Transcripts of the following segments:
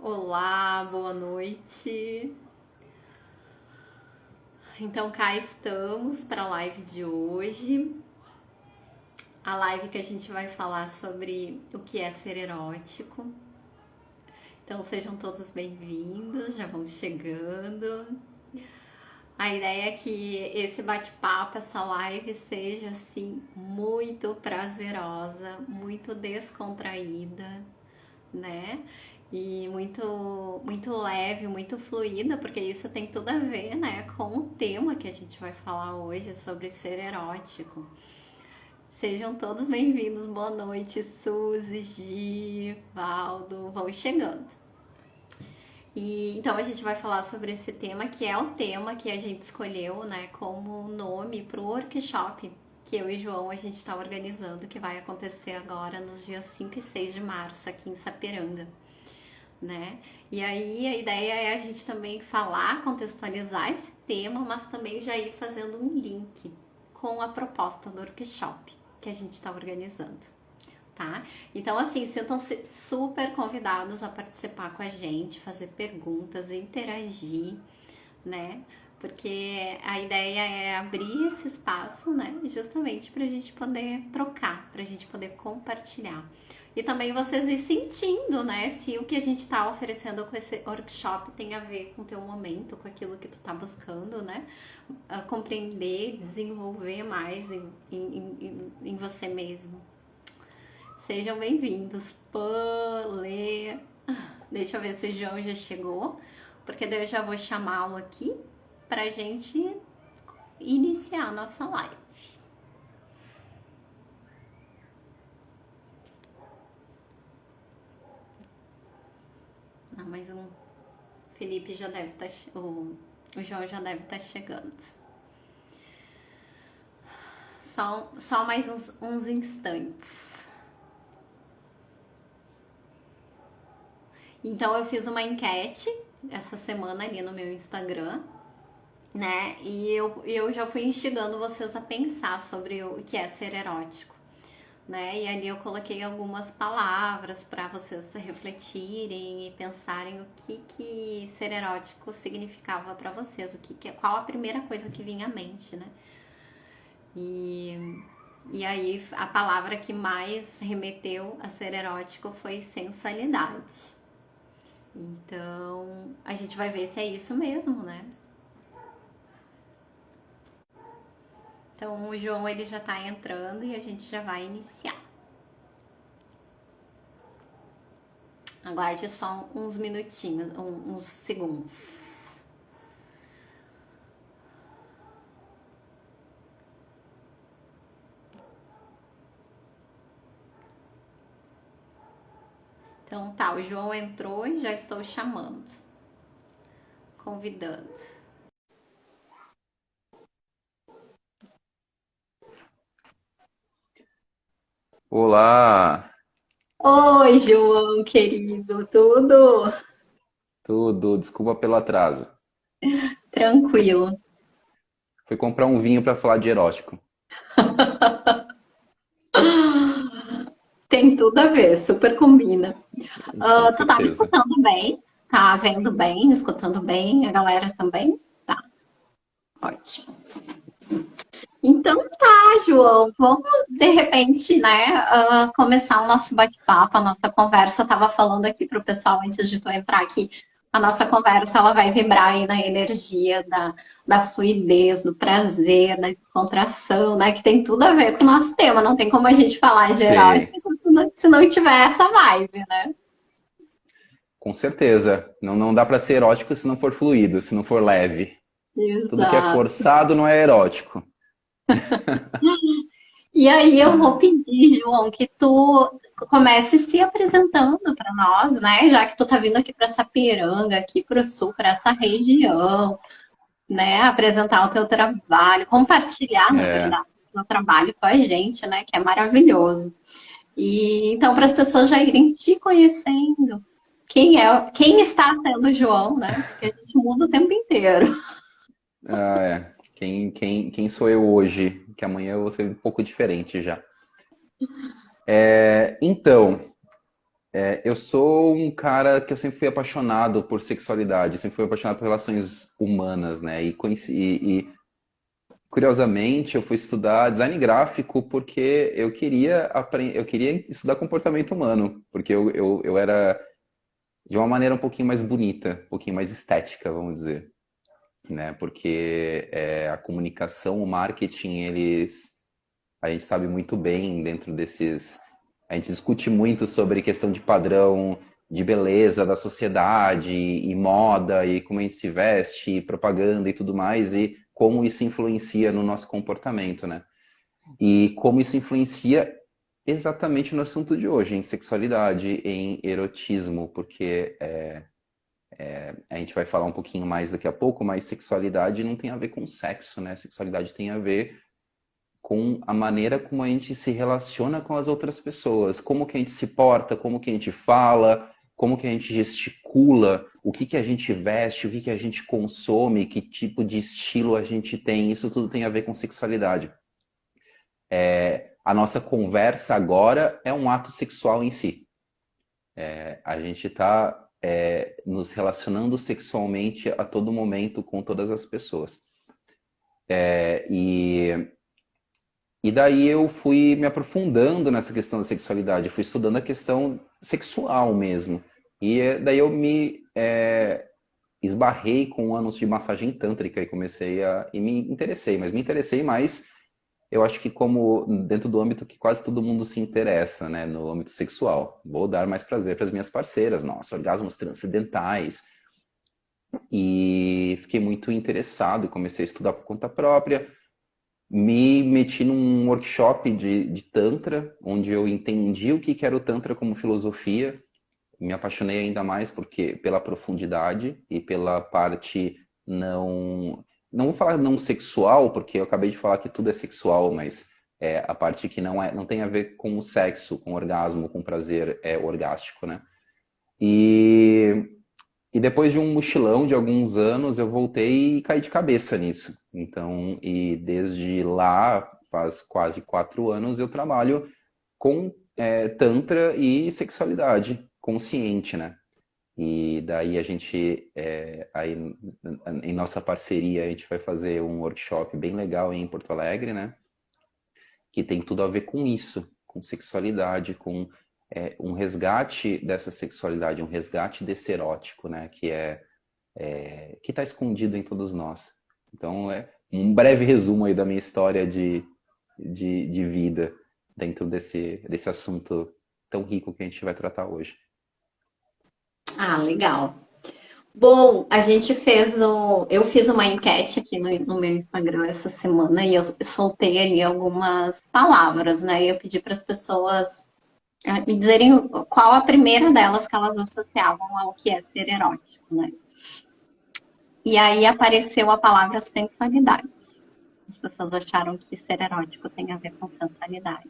Olá, boa noite. Então cá estamos para a live de hoje. A live que a gente vai falar sobre o que é ser erótico. Então sejam todos bem-vindos, já vão chegando. A ideia é que esse bate-papo, essa live seja assim muito prazerosa, muito descontraída, né? E muito leve, muito fluida, porque isso tem tudo a ver, né, com o tema que a gente vai falar hoje sobre ser erótico. Sejam todos bem-vindos. Boa noite, Suzy, Gi, Valdo, vão chegando. E então a gente vai falar sobre esse tema, que é o tema que a gente escolheu, né, como nome para o workshop que eu e João a gente está organizando, que vai acontecer agora nos dias 5 e 6 de março aqui em Sapiranga, né? E aí a ideia é a gente também falar, contextualizar esse tema, mas também já ir fazendo um link com a proposta do workshop que a gente está organizando, tá? Então, assim, sintam-se super convidados a participar com a gente, fazer perguntas, interagir, né? Porque a ideia é abrir esse espaço, né? Justamente para a gente poder trocar, para a gente poder compartilhar. E também vocês ir sentindo, né? Se o que a gente está oferecendo com esse workshop tem a ver com o teu momento, com aquilo que tu tá buscando, né? Compreender, desenvolver mais em você mesmo. Sejam bem-vindos. Polê. Deixa eu ver se o João já chegou, porque daí eu já vou chamá-lo aqui pra gente iniciar a nossa live. Ah, mas o Felipe já deve estar. O João já deve estar chegando. Só mais uns instantes. Então eu fiz uma enquete essa semana ali no meu Instagram, né? E eu já fui instigando vocês a pensar sobre o que é ser erótico, né? E ali eu coloquei algumas palavras para vocês refletirem e pensarem o que ser erótico significava para vocês, qual a primeira coisa que vinha à mente, né? E, e aí a palavra que mais remeteu a ser erótico foi sensualidade. Então a gente vai ver se é isso mesmo, né? Então o João ele já tá entrando e a gente já vai iniciar. Aguarde só uns minutinhos, uns segundos. Então tá, o João entrou e já estou chamando, convidando. Olá, Oi, João, querido, tudo tudo. Desculpa pelo atraso. tranquilo? Fui comprar um vinho para falar de erótico. Tem tudo a ver, super combina. Com Tu tá me certeza. escutando bem? Tá vendo bem, escutando bem? A galera também? Tá, ótimo. Então tá, João, vamos de repente, né, começar o nosso bate-papo, a nossa conversa. Eu tava falando aqui pro pessoal antes de tu entrar aqui. A nossa conversa ela vai vibrar aí na energia da fluidez, do prazer, da descontração, né? Que tem tudo a ver com o nosso tema. Não tem como a gente falar de Sim, erótica se não tiver essa vibe, né? com certeza. Não dá para ser erótico se não for fluido, se não for leve. Tudo que é Exato. forçado não é erótico. E aí eu vou pedir, João, que tu comece se apresentando para nós, né? Já que tu tá vindo aqui para Sapiranga, aqui para o sul, para essa região, né? Apresentar o teu trabalho, compartilhar, na É, verdade, o teu trabalho com a gente, né? Que é maravilhoso. E então para as pessoas já irem te conhecendo, quem está sendo o João, né? Porque a gente muda o tempo inteiro. é. Quem sou eu hoje? Que amanhã eu vou ser um pouco diferente já. Então, Eu sou um cara que eu sempre fui apaixonado por sexualidade, sempre fui apaixonado por relações humanas, né? E curiosamente, eu fui estudar design gráfico porque eu queria estudar comportamento humano, porque eu era de uma maneira um pouquinho mais bonita, um pouquinho mais estética, vamos dizer, né? Porque a comunicação, o marketing, a gente sabe muito bem dentro desses, a gente discute muito sobre questão de padrão de beleza da sociedade e moda e como a gente se veste, e propaganda e tudo mais e como isso influencia no nosso comportamento, né? E como isso influencia exatamente no assunto de hoje, em sexualidade, em erotismo, porque a gente vai falar um pouquinho mais daqui a pouco, mas sexualidade não tem a ver com sexo, né? Sexualidade tem a ver com a maneira como a gente se relaciona com as outras pessoas, como que a gente se porta, como que a gente fala, como que a gente gesticula, o que que a gente veste, o que que a gente consome, que tipo de estilo a gente tem, isso tudo tem a ver com sexualidade. A nossa conversa agora é um ato sexual em si. A gente está nos relacionando sexualmente a todo momento com todas as pessoas. E daí eu fui me aprofundando nessa questão da sexualidade, fui estudando a questão sexual mesmo. E daí eu me esbarrei com anos de massagem tântrica e e me interessei, mas me interessei mais, eu acho que como dentro do âmbito que quase todo mundo se interessa, né, no âmbito sexual. Vou dar mais prazer para as minhas parceiras, nossa, orgasmos transcendentais. E fiquei muito interessado e comecei a estudar por conta própria. Me meti num workshop de Tantra, onde eu entendi o que era o Tantra como filosofia. Me apaixonei ainda mais porque pela profundidade e pela parte não vou falar não sexual, porque eu acabei de falar que tudo é sexual, mas a parte que não tem a ver com o sexo, com o orgasmo, com o prazer orgástico, né? E e depois de um mochilão de alguns anos, eu voltei e caí de cabeça nisso. Então, e desde lá, faz quase 4 anos, eu trabalho com Tantra e sexualidade consciente, né? E daí a gente, aí, em nossa parceria, a gente vai fazer um workshop bem legal em Porto Alegre, né? Que tem tudo a ver com isso, com sexualidade, com um resgate dessa sexualidade, um resgate desse erótico, né? Que está escondido em todos nós. Então, é um breve resumo aí da minha história de vida dentro desse assunto tão rico que a gente vai tratar hoje. Ah, legal. Bom, a gente fez eu fiz uma enquete aqui no meu Instagram essa semana e eu soltei ali algumas palavras, né? E eu pedi para as pessoas me dizerem qual a primeira delas que elas associavam ao que é ser erótico, né? E aí apareceu a palavra sensualidade. As pessoas acharam que ser erótico tem a ver com sensualidade.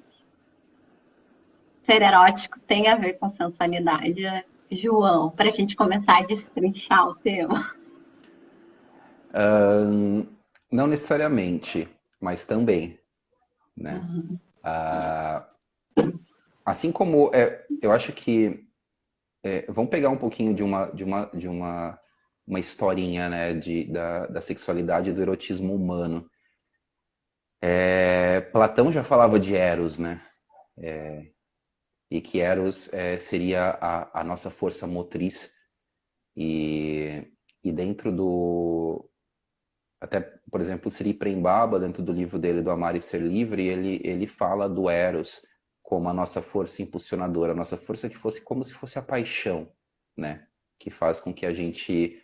Ser erótico tem a ver com sensualidade. João, para a gente começar a destrinchar o tema. Não necessariamente, mas também, né? Assim como eu acho que vamos pegar um pouquinho uma historinha, né, da sexualidade e do erotismo humano. Platão já falava de Eros, né? E que Eros seria a nossa força motriz e dentro até, por exemplo, o Sri Prembaba, dentro do livro dele, do Amar e Ser Livre, ele fala do Eros como a nossa força impulsionadora, a nossa força que fosse como se fosse a paixão, né? Que faz com que a gente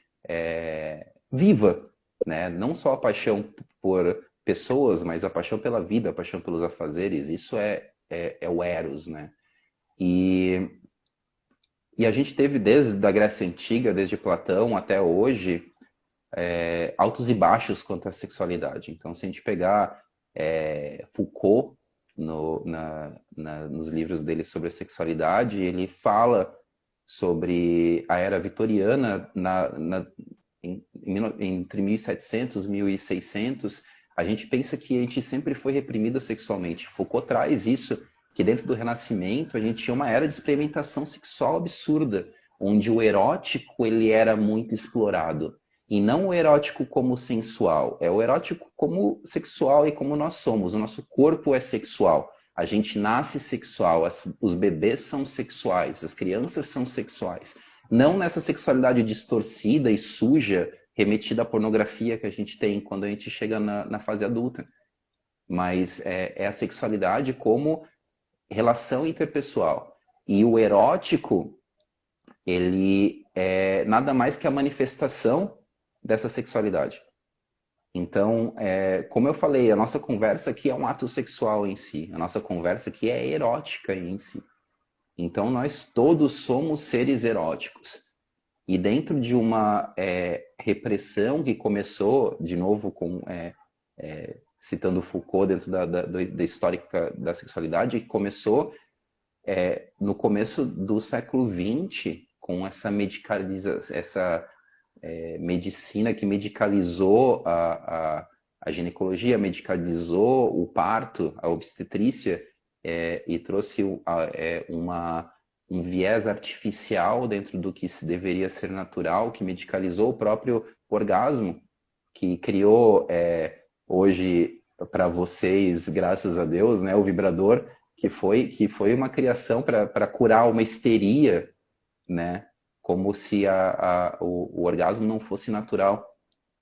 viva, né? Não só a paixão por pessoas, mas a paixão pela vida, a paixão pelos afazeres. Isso é o Eros, né? E a gente teve desde a Grécia Antiga, desde Platão até hoje, altos e baixos quanto à sexualidade. Então, se a gente pegar Foucault, nos livros dele sobre a sexualidade, ele fala sobre a era vitoriana entre 1700 e 1600. A gente pensa que a gente sempre foi reprimido sexualmente. Foucault traz isso que dentro do Renascimento a gente tinha uma era de experimentação sexual absurda, onde o erótico ele era muito explorado. E não o erótico como sensual, é o erótico como sexual e como nós somos. O nosso corpo é sexual. A gente nasce sexual, os bebês são sexuais, as crianças são sexuais. Não nessa sexualidade distorcida e suja, remetida à pornografia que a gente tem quando a gente chega na fase adulta. Mas é a sexualidade como relação interpessoal. E o erótico, ele é nada mais que a manifestação dessa sexualidade. Então, como eu falei, a nossa conversa aqui é um ato sexual em si. A nossa conversa aqui é erótica em si. Então, nós todos somos seres eróticos. E dentro de uma repressão que começou, de novo, citando Foucault dentro da histórica da sexualidade, que começou no começo do século XX, com essa medicina que medicalizou a ginecologia, medicalizou o parto, a obstetrícia, e trouxe um viés artificial dentro do que deveria ser natural, que medicalizou o próprio orgasmo, que criou hoje para vocês, graças a Deus, né, o vibrador, que foi uma criação para curar uma histeria, né, como se o orgasmo não fosse natural.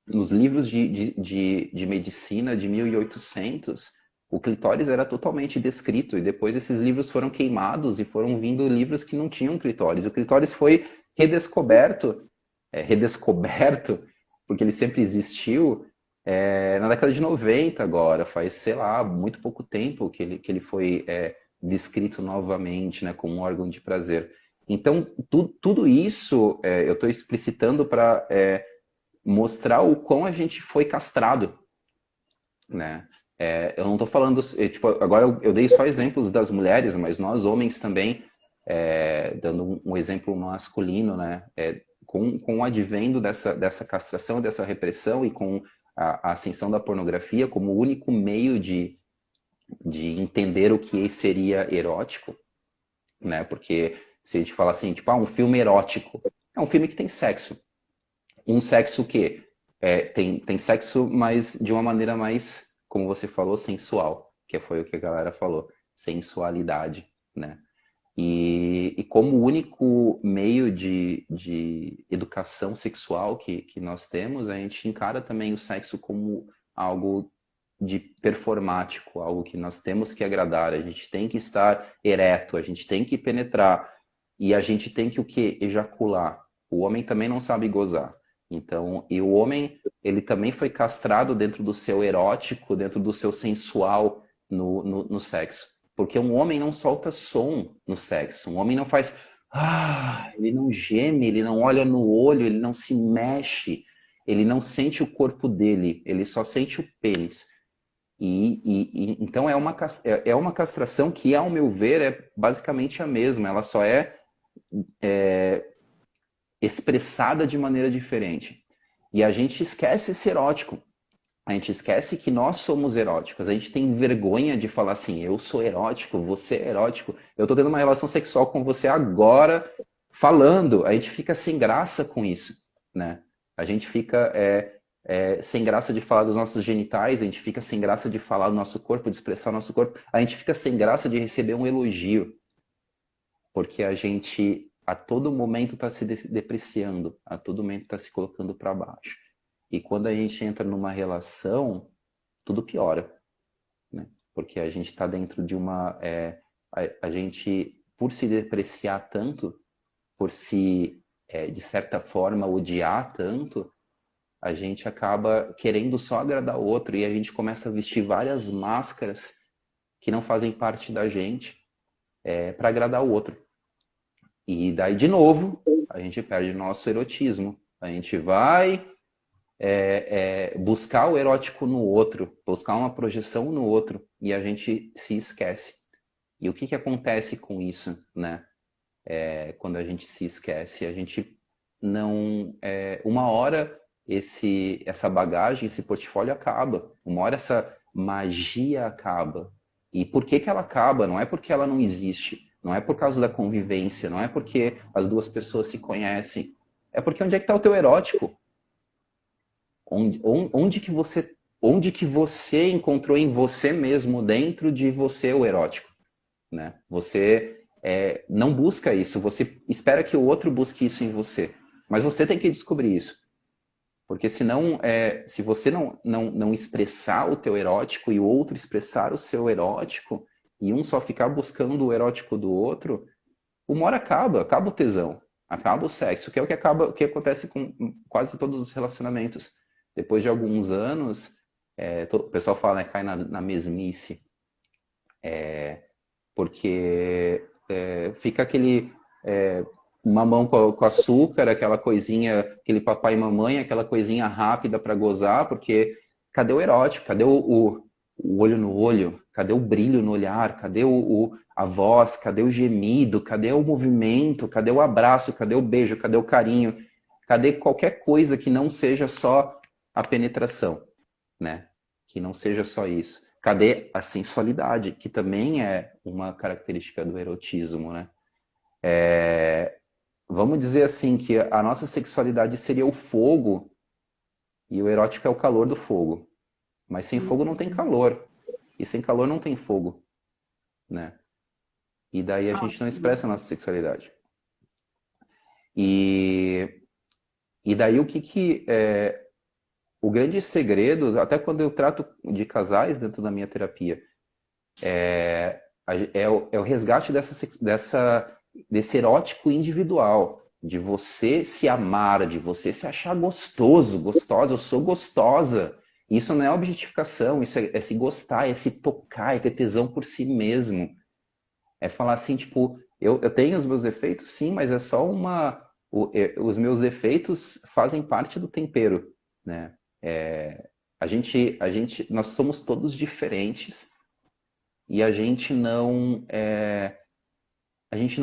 Nos livros de medicina de 1800, o clitóris era totalmente descrito, e depois esses livros foram queimados e foram vindo livros que não tinham clitóris. O clitóris foi redescoberto, porque ele sempre existiu, na década de 90 agora, faz, sei lá, muito pouco tempo que ele foi descrito novamente, né, como um órgão de prazer. Então, tudo isso eu estou explicitando para mostrar o quão a gente foi castrado, né? Eu não estou falando, tipo, agora eu dei só exemplos das mulheres, mas nós homens também, dando um exemplo masculino, né? Com o advento dessa castração, dessa repressão e com a ascensão da pornografia como o único meio de entender o que seria erótico, né? Porque se a gente fala assim, tipo, um filme erótico, é um filme que tem sexo. Um sexo que tem sexo, mas de uma maneira mais, como você falou, sensual, que foi o que a galera falou, sensualidade, né? E como único meio de educação sexual que nós temos, a gente encara também o sexo como algo de performático, algo que nós temos que agradar, a gente tem que estar ereto, a gente tem que penetrar, e a gente tem que o quê? Ejacular. O homem também não sabe gozar. Então, e o homem, ele também foi castrado dentro do seu erótico, dentro do seu sensual no sexo. Porque um homem não solta som no sexo. Um homem não faz... ele não geme, ele não olha no olho, ele não se mexe. Ele não sente o corpo dele, ele só sente o pênis. Então é uma castração que, ao meu ver, é basicamente a mesma. Ela só é expressada de maneira diferente. E a gente esquece esse erótico. A gente esquece que nós somos eróticos. A gente tem vergonha de falar assim, eu sou erótico, você é erótico. Eu tô tendo uma relação sexual com você agora, falando. A gente fica sem graça com isso, né? A gente fica sem graça de falar dos nossos genitais, a gente fica sem graça de falar do nosso corpo, de expressar o nosso corpo. A gente fica sem graça de receber um elogio. Porque a gente, a todo momento, está se depreciando, a todo momento está se colocando para baixo. E quando a gente entra numa relação, tudo piora, né? Porque a gente está dentro de uma... a gente, por se depreciar tanto, por se, de certa forma, odiar tanto, a gente acaba querendo só agradar o outro e a gente começa a vestir várias máscaras que não fazem parte da gente para agradar o outro. E daí, de novo, a gente perde o nosso erotismo. A gente vai buscar o erótico no outro, buscar uma projeção no outro, e a gente se esquece. E o que acontece com isso, né? Quando a gente se esquece, a gente não... uma hora essa bagagem, esse portfólio acaba. Uma hora essa magia acaba. E por que que ela acaba? Não é porque ela não existe, não é por causa da convivência, não é porque as duas pessoas se conhecem. É porque onde é que está o teu erótico? Onde que você encontrou em você mesmo, dentro de você, o erótico, né? Você não busca isso, você espera que o outro busque isso em você. Mas você tem que descobrir isso. Porque senão, se você não expressar o teu erótico e o outro expressar o seu erótico, e um só ficar buscando o erótico do outro, uma hora acaba o tesão, acaba o sexo, que é o que acontece com quase todos os relacionamentos. Depois de alguns anos, o pessoal fala, né, cai na mesmice, porque fica aquele mamão com açúcar, aquela coisinha, aquele papai e mamãe, aquela coisinha rápida para gozar, porque cadê o erótico? Cadê o olho no olho? Cadê o brilho no olhar? Cadê a voz? Cadê o gemido? Cadê o movimento? Cadê o abraço? Cadê o beijo? Cadê o carinho? Cadê qualquer coisa que não seja só a penetração, né? Que não seja só isso. Cadê a sensualidade, que também é uma característica do erotismo, né? Vamos dizer assim que a nossa sexualidade seria o fogo e o erótico é o calor do fogo. Mas sem fogo não tem calor. E sem calor não tem fogo, né? E daí a gente não expressa a nossa sexualidade. E, e daí o grande segredo, até quando eu trato de casais dentro da minha terapia, é o resgate desse erótico individual, de você se amar, de você se achar gostoso, gostosa, eu sou gostosa. Isso não é objetificação, isso é se gostar, é se tocar, é ter tesão por si mesmo. É falar assim, tipo, eu tenho os meus defeitos, sim, mas é só os meus defeitos fazem parte do tempero, né? Nós somos todos diferentes e a gente não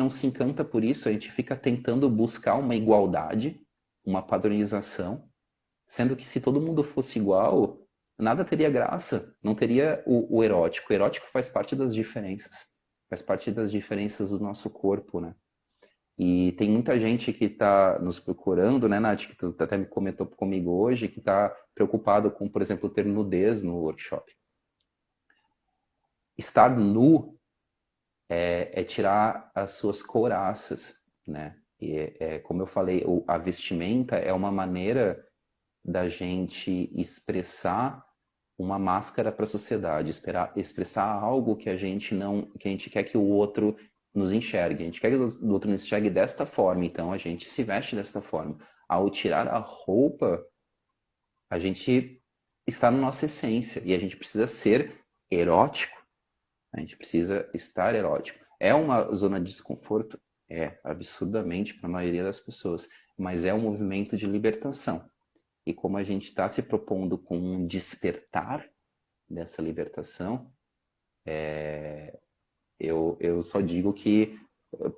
se encanta por isso, a gente fica tentando buscar uma igualdade, uma padronização, sendo que se todo mundo fosse igual, nada teria graça, não teria o erótico. O erótico faz parte das diferenças, faz parte das diferenças do nosso corpo, né? E tem muita gente que está nos procurando, né, Nath, que tu até me comentou comigo hoje, que está preocupado com, por exemplo, ter nudez no workshop. Estar nu é tirar as suas couraças, né? E como eu falei, a vestimenta é uma maneira da gente expressar uma máscara para a sociedade, expressar algo que a gente quer que o outro nos enxergue. A gente quer que o outro nos enxergue desta forma, então a gente se veste desta forma. Ao tirar a roupa, a gente está na nossa essência e a gente precisa ser erótico. A gente precisa estar erótico. É uma zona de desconforto? É, absurdamente para a maioria das pessoas, mas é um movimento de libertação. E como a gente está se propondo com um despertar dessa libertação, eu só digo que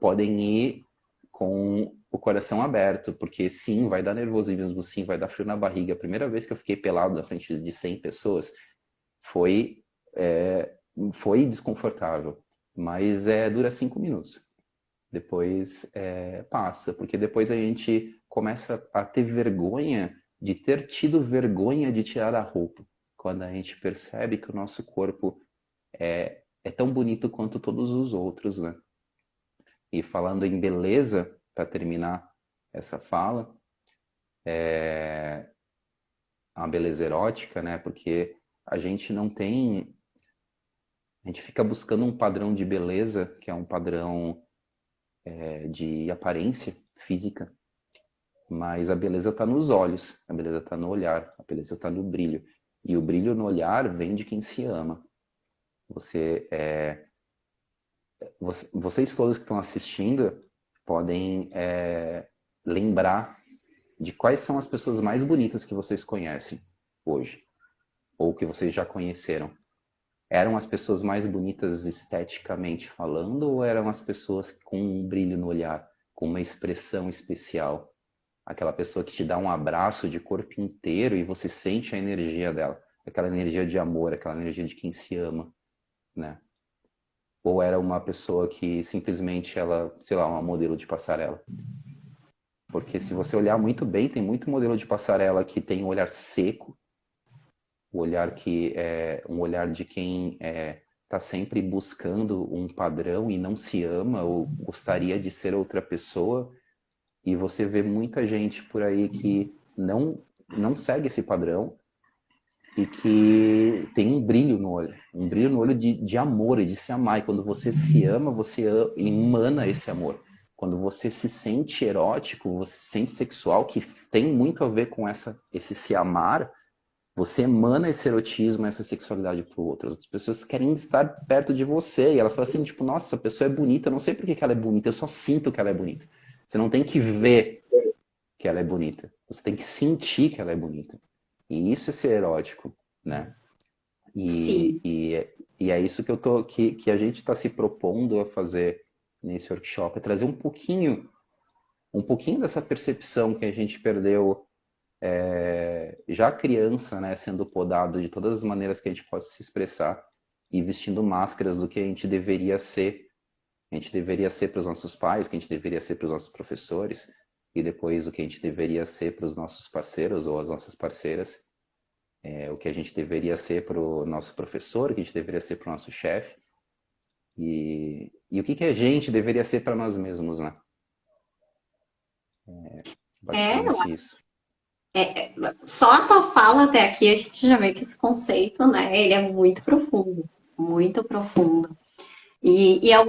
podem ir com o coração aberto, porque sim, vai dar nervosismo, sim, vai dar frio na barriga. A primeira vez que eu fiquei pelado na frente de 100 pessoas foi desconfortável, mas dura 5 minutos. Depois passa, porque depois a gente começa a ter vergonha de ter tido vergonha de tirar a roupa. Quando a gente percebe que o nosso corpo é tão bonito quanto todos os outros, né? E falando em beleza, para terminar essa fala, a beleza erótica, né? Porque a gente não tem... A gente fica buscando um padrão de beleza, que é um padrão de aparência física, mas a beleza está nos olhos, a beleza está no olhar, a beleza está no brilho. E o brilho no olhar vem de quem se ama. Vocês todos que estão assistindo podem lembrar de quais são as pessoas mais bonitas que vocês conhecem hoje, ou que vocês já conheceram. Eram as pessoas mais bonitas esteticamente falando, ou eram as pessoas com um brilho no olhar, com uma expressão especial? Aquela pessoa que te dá um abraço de corpo inteiro e você sente a energia dela, aquela energia de amor, aquela energia de quem se ama, né? ou era uma pessoa que simplesmente ela, sei lá, uma modelo de passarela? Porque se você olhar muito bem, tem muito modelo de passarela que tem um olhar seco, o olhar que é um olhar de quem está sempre buscando um padrão e não se ama ou gostaria de ser outra pessoa. E você vê muita gente por aí que não segue esse padrão e que tem um brilho no olho de amor e de se amar. E quando você se ama, você emana esse amor. Quando você se sente erótico, você se sente sexual, que tem muito a ver com esse se amar, você emana esse erotismo, essa sexualidade para o outro. As pessoas querem estar perto de você e elas falam assim, tipo, nossa, essa pessoa é bonita, eu não sei por que ela é bonita, eu só sinto que ela é bonita. Você não tem que ver que ela é bonita, você tem que sentir que ela é bonita. E isso é ser erótico, né? E, Sim. e, e é isso que a gente está se propondo a fazer nesse workshop, é trazer um pouquinho dessa percepção que a gente perdeu já criança, né, sendo podado de todas as maneiras que a gente pode se expressar e vestindo máscaras do que a gente deveria ser. A gente deveria ser para os nossos pais, que a gente deveria ser para os nossos professores, e depois o que a gente deveria ser para os nossos parceiros ou as nossas parceiras, o que a gente deveria ser para o nosso professor, o que a gente deveria ser para o nosso chefe, e o que a gente deveria ser para nós mesmos, né? É, Basicamente isso. só a tua fala até aqui, a gente já vê que esse conceito, né, ele é muito profundo, muito profundo. E eu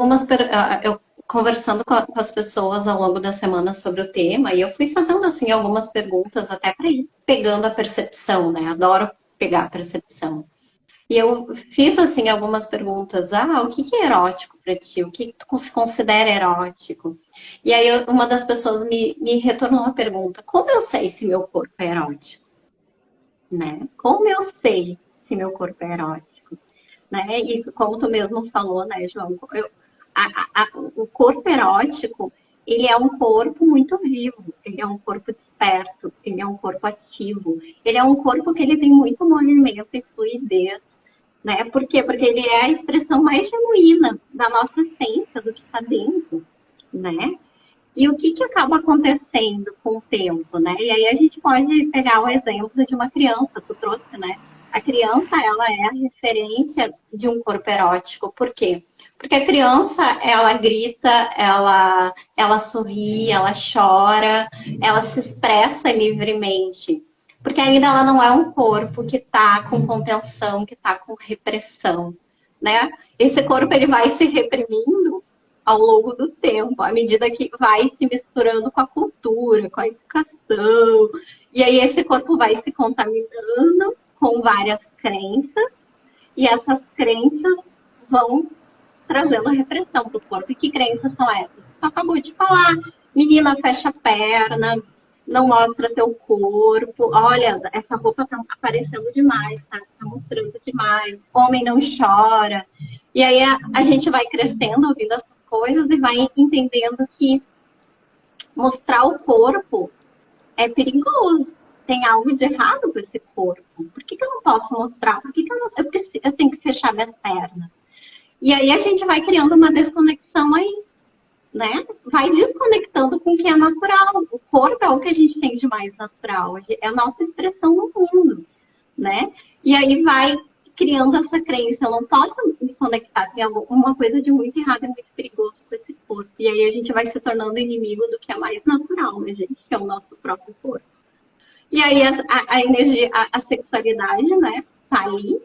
conversando com as pessoas ao longo da semana sobre o tema, e eu fui fazendo assim algumas perguntas até para ir pegando a percepção, né? Adoro pegar a percepção. E eu fiz assim algumas perguntas. Ah, o que que é erótico para ti? O que tu considera erótico? E aí uma das pessoas me retornou a pergunta: como eu sei se meu corpo é erótico? Né? Como eu sei se meu corpo é erótico? Né? E como tu mesmo falou, né, João? O corpo erótico, ele é um corpo muito vivo, ele é um corpo desperto, ele é um corpo ativo, ele é um corpo que ele tem muito movimento e fluidez, né? Por quê? Porque ele é a expressão mais genuína da nossa essência, do que está dentro, né? E o que, que acaba acontecendo com o tempo, né? E aí a gente pode pegar o exemplo de uma criança, tu trouxe, né? A criança, ela é a referência de um corpo erótico. Por quê? Porque a criança, ela grita, ela sorri, ela chora, ela se expressa livremente. Porque ainda ela não é um corpo que está com contenção, que está com repressão, né? Esse corpo, ele vai se reprimindo ao longo do tempo, à medida que vai se misturando com a cultura, com a educação. E aí esse corpo vai se contaminando com várias crenças, e essas crenças vão trazendo a repressão para o corpo. E que crenças são essas? Você acabou de falar. Menina, fecha a perna, não mostra teu corpo. Olha, essa roupa está aparecendo demais, tá mostrando demais. Homem não chora. E aí a gente vai crescendo, ouvindo essas coisas e vai entendendo que mostrar o corpo é perigoso. Tem algo de errado com esse corpo. Por que, que eu não posso mostrar? Por que, que eu tenho que fechar minhas pernas? E aí a gente vai criando uma desconexão aí, né? Vai desconectando com o que é natural. O corpo é o que a gente tem de mais natural. É a nossa expressão no mundo, né? E aí vai criando essa crença, eu não posso me conectar, tem alguma coisa de muito errado e muito perigoso com esse corpo. E aí a gente vai se tornando inimigo do que é mais natural, né, gente? Que é o nosso próprio corpo. E aí a energia, a sexualidade, né, tá ali.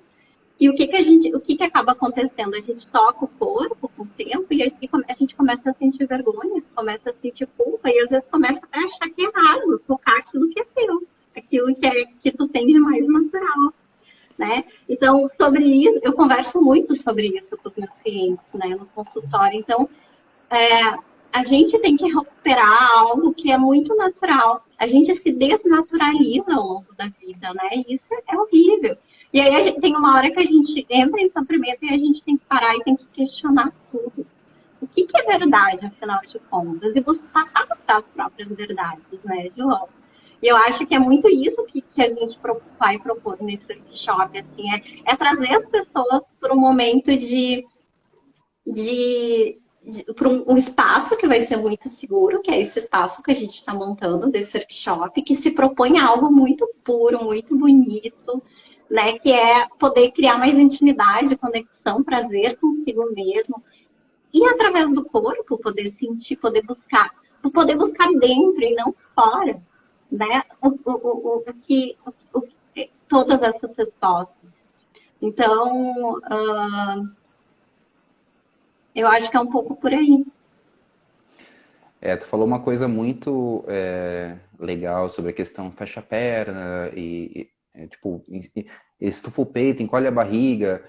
E o que acaba acontecendo? A gente toca o corpo com o tempo e a gente começa a sentir vergonha, começa a sentir culpa e às vezes começa a achar que é errado tocar aquilo que é teu, aquilo que tu tem de mais natural. Né? Então, sobre isso, eu converso muito sobre isso com os meus clientes, né, no consultório. Então, a gente tem que recuperar algo que é muito natural. A gente se desnaturaliza ao longo da vida, né? E isso é horrível. E aí a gente tem uma hora que a gente entra em sofrimento e a gente tem que parar e tem que questionar tudo. O que é verdade, afinal de contas? E buscar as próprias verdades, né, João? E eu acho que é muito isso que a gente vai propor nesse workshop, assim, é trazer as pessoas para um momento para um espaço que vai ser muito seguro, que é esse espaço que a gente está montando desse workshop, que se propõe a algo muito puro, muito bonito, né? Que é poder criar mais intimidade, conexão, prazer consigo mesmo. E através do corpo, poder sentir, poder buscar dentro e não fora, né? Todas essas respostas. Então, eu acho que é um pouco por aí. Tu falou uma coisa muito legal sobre a questão fecha a perna tipo, estufa o peito, encolhe a barriga.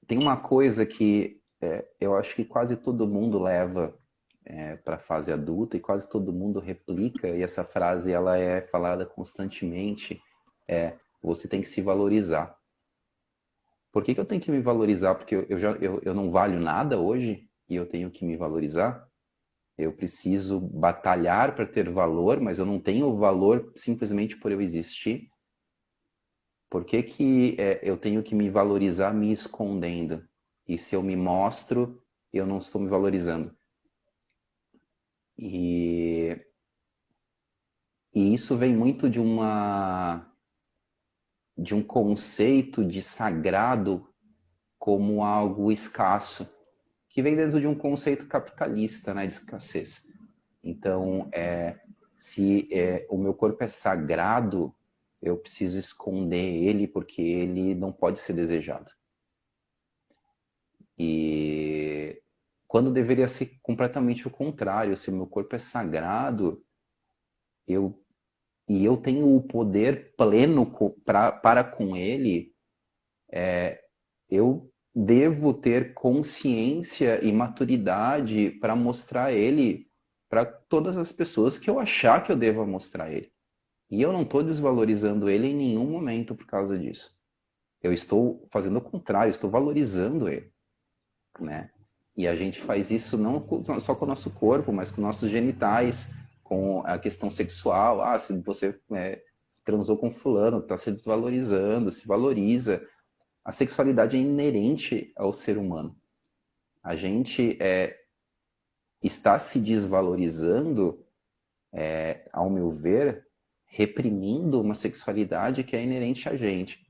Tem uma coisa que eu acho que quase todo mundo leva para a fase adulta e quase todo mundo replica, e essa frase ela é falada constantemente, você tem que se valorizar. Por que que eu tenho que me valorizar? Porque eu não valho nada hoje e eu tenho que me valorizar? Eu preciso batalhar para ter valor, mas eu não tenho valor simplesmente por eu existir. Por que que eu tenho que me valorizar me escondendo? E se eu me mostro, eu não estou me valorizando. E, e isso vem muito de um conceito de sagrado como algo escasso, que vem dentro de um conceito capitalista, né, de escassez. Então, se o meu corpo é sagrado, eu preciso esconder ele porque ele não pode ser desejado. E quando deveria ser completamente o contrário, se o meu corpo é sagrado, eu eu tenho o poder pleno para com ele, eu devo ter consciência e maturidade para mostrar ele para todas as pessoas que eu achar que eu devo mostrar ele. E eu não estou desvalorizando ele em nenhum momento por causa disso. Eu estou fazendo o contrário, estou valorizando ele, né? E a gente faz isso não só com o nosso corpo, mas com nossos genitais, com a questão sexual. Ah, se você transou com fulano, está se desvalorizando, se valoriza. A sexualidade é inerente ao ser humano. A gente está se desvalorizando, ao meu ver, reprimindo uma sexualidade que é inerente a gente.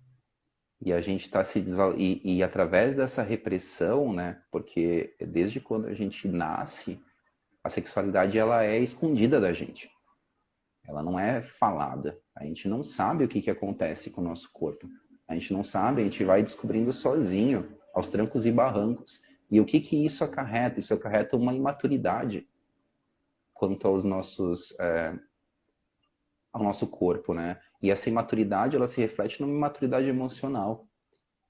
E a gente está se desvalorizando. E através dessa repressão, né? Porque desde quando a gente nasce, a sexualidade ela é escondida da gente. Ela não é falada. A gente não sabe o que, que acontece com o nosso corpo. A gente não sabe, a gente vai descobrindo sozinho, aos trancos e barrancos. E o que, que isso acarreta? Isso acarreta uma imaturidade quanto ao nosso corpo, né? E essa imaturidade, ela se reflete numa imaturidade emocional.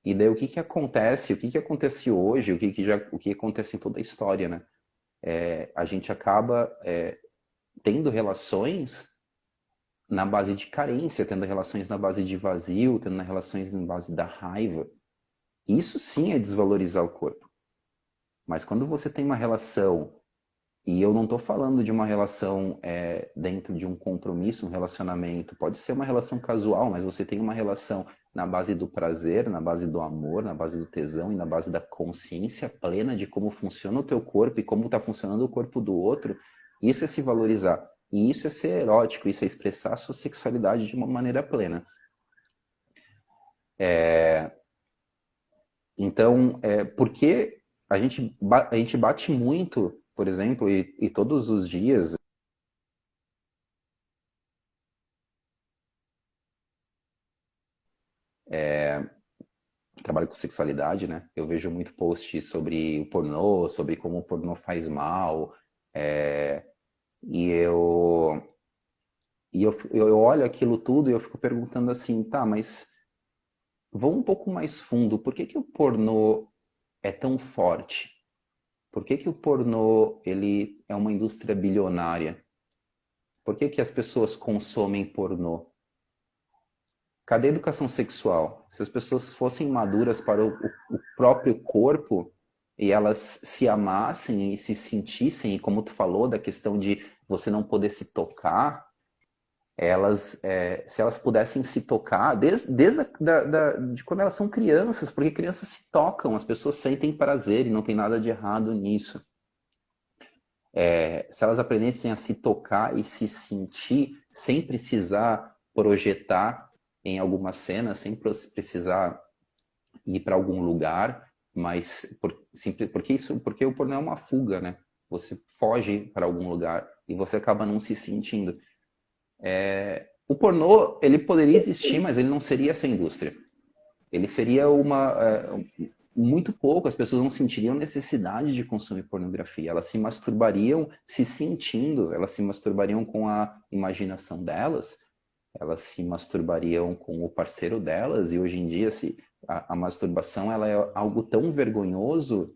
E daí o que que acontece? O que que acontece hoje? O que acontece em toda a história, né? A gente acaba tendo relações na base de carência, tendo relações na base de vazio, tendo relações na base da raiva. Isso sim é desvalorizar o corpo. Mas quando você tem uma relação, e eu não estou falando de uma relação dentro de um compromisso, um relacionamento, pode ser uma relação casual, mas você tem uma relação na base do prazer, na base do amor, na base do tesão e na base da consciência plena de como funciona o teu corpo e como está funcionando o corpo do outro, isso é se valorizar. E isso é ser erótico, isso é expressar a sua sexualidade de uma maneira plena. Então, porque a gente bate muito, por exemplo, e todos os dias trabalho com sexualidade, né? Eu vejo muito post sobre o pornô, sobre como o pornô faz mal, e eu olho aquilo tudo e eu fico perguntando assim, tá, mas vou um pouco mais fundo, por que que o pornô é tão forte? Por que que o pornô ele é uma indústria bilionária? Por que que as pessoas consomem pornô? Cadê a educação sexual? Se as pessoas fossem maduras para o próprio corpo e elas se amassem e se sentissem, e como tu falou da questão de você não poder se tocar, se elas pudessem se tocar, desde de quando elas são crianças, porque crianças se tocam, as pessoas sentem prazer e não tem nada de errado nisso. Se elas aprendessem a se tocar e se sentir, sem precisar projetar em alguma cena, sem precisar ir para algum lugar, mas porque o pornô é uma fuga, né? Você foge para algum lugar e você acaba não se sentindo. O pornô, ele poderia existir, mas ele não seria essa indústria. Ele seria muito pouco, as pessoas não sentiriam necessidade de consumir pornografia. Elas se masturbariam se sentindo, elas se masturbariam com a imaginação delas, elas se masturbariam com o parceiro delas, e hoje em dia a masturbação ela é algo tão vergonhoso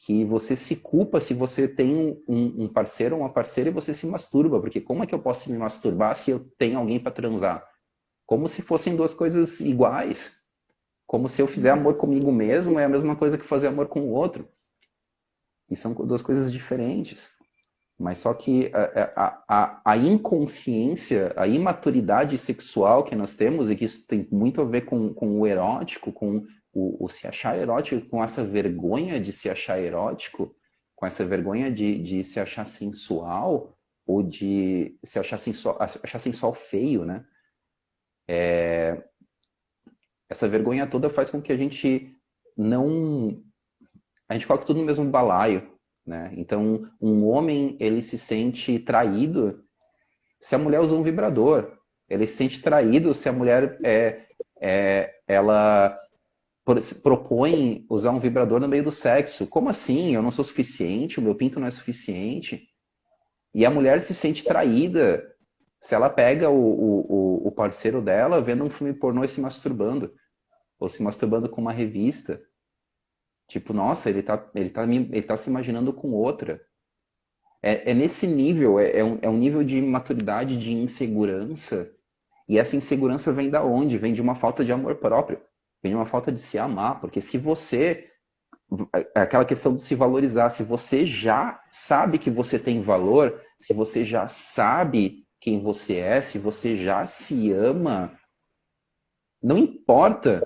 que você se culpa se você tem um parceiro ou uma parceira e você se masturba, porque como é que eu posso me masturbar se eu tenho alguém para transar? Como se fossem duas coisas iguais. Como se eu fizer amor comigo mesmo é a mesma coisa que fazer amor com o outro. E são duas coisas diferentes. Mas só que a inconsciência, a imaturidade sexual que nós temos, e que isso tem muito a ver com o erótico, com o se achar erótico, com essa vergonha de se achar erótico, com essa vergonha de se achar sensual, ou de se achar sensual feio, né? Essa vergonha toda faz com que a gente não... A gente coloca tudo no mesmo balaio, né? Então, um homem, ele se sente traído se a mulher usa um vibrador. Ele se sente traído se a mulher ela propõe usar um vibrador no meio do sexo. Como assim? Eu não sou suficiente? O meu pinto não é suficiente? E a mulher se sente traída se ela pega o parceiro dela vendo um filme pornô e se masturbando. Ou se masturbando com uma revista. Tipo, nossa, ele tá se imaginando com outra. É nesse nível, é um nível de maturidade, de insegurança. E essa insegurança vem da onde? Vem de uma falta de amor próprio. Vem de uma falta de se amar. Porque se você... Aquela questão de se valorizar. Se você já sabe que você tem valor, se você já sabe quem você é, se você já se ama, não importa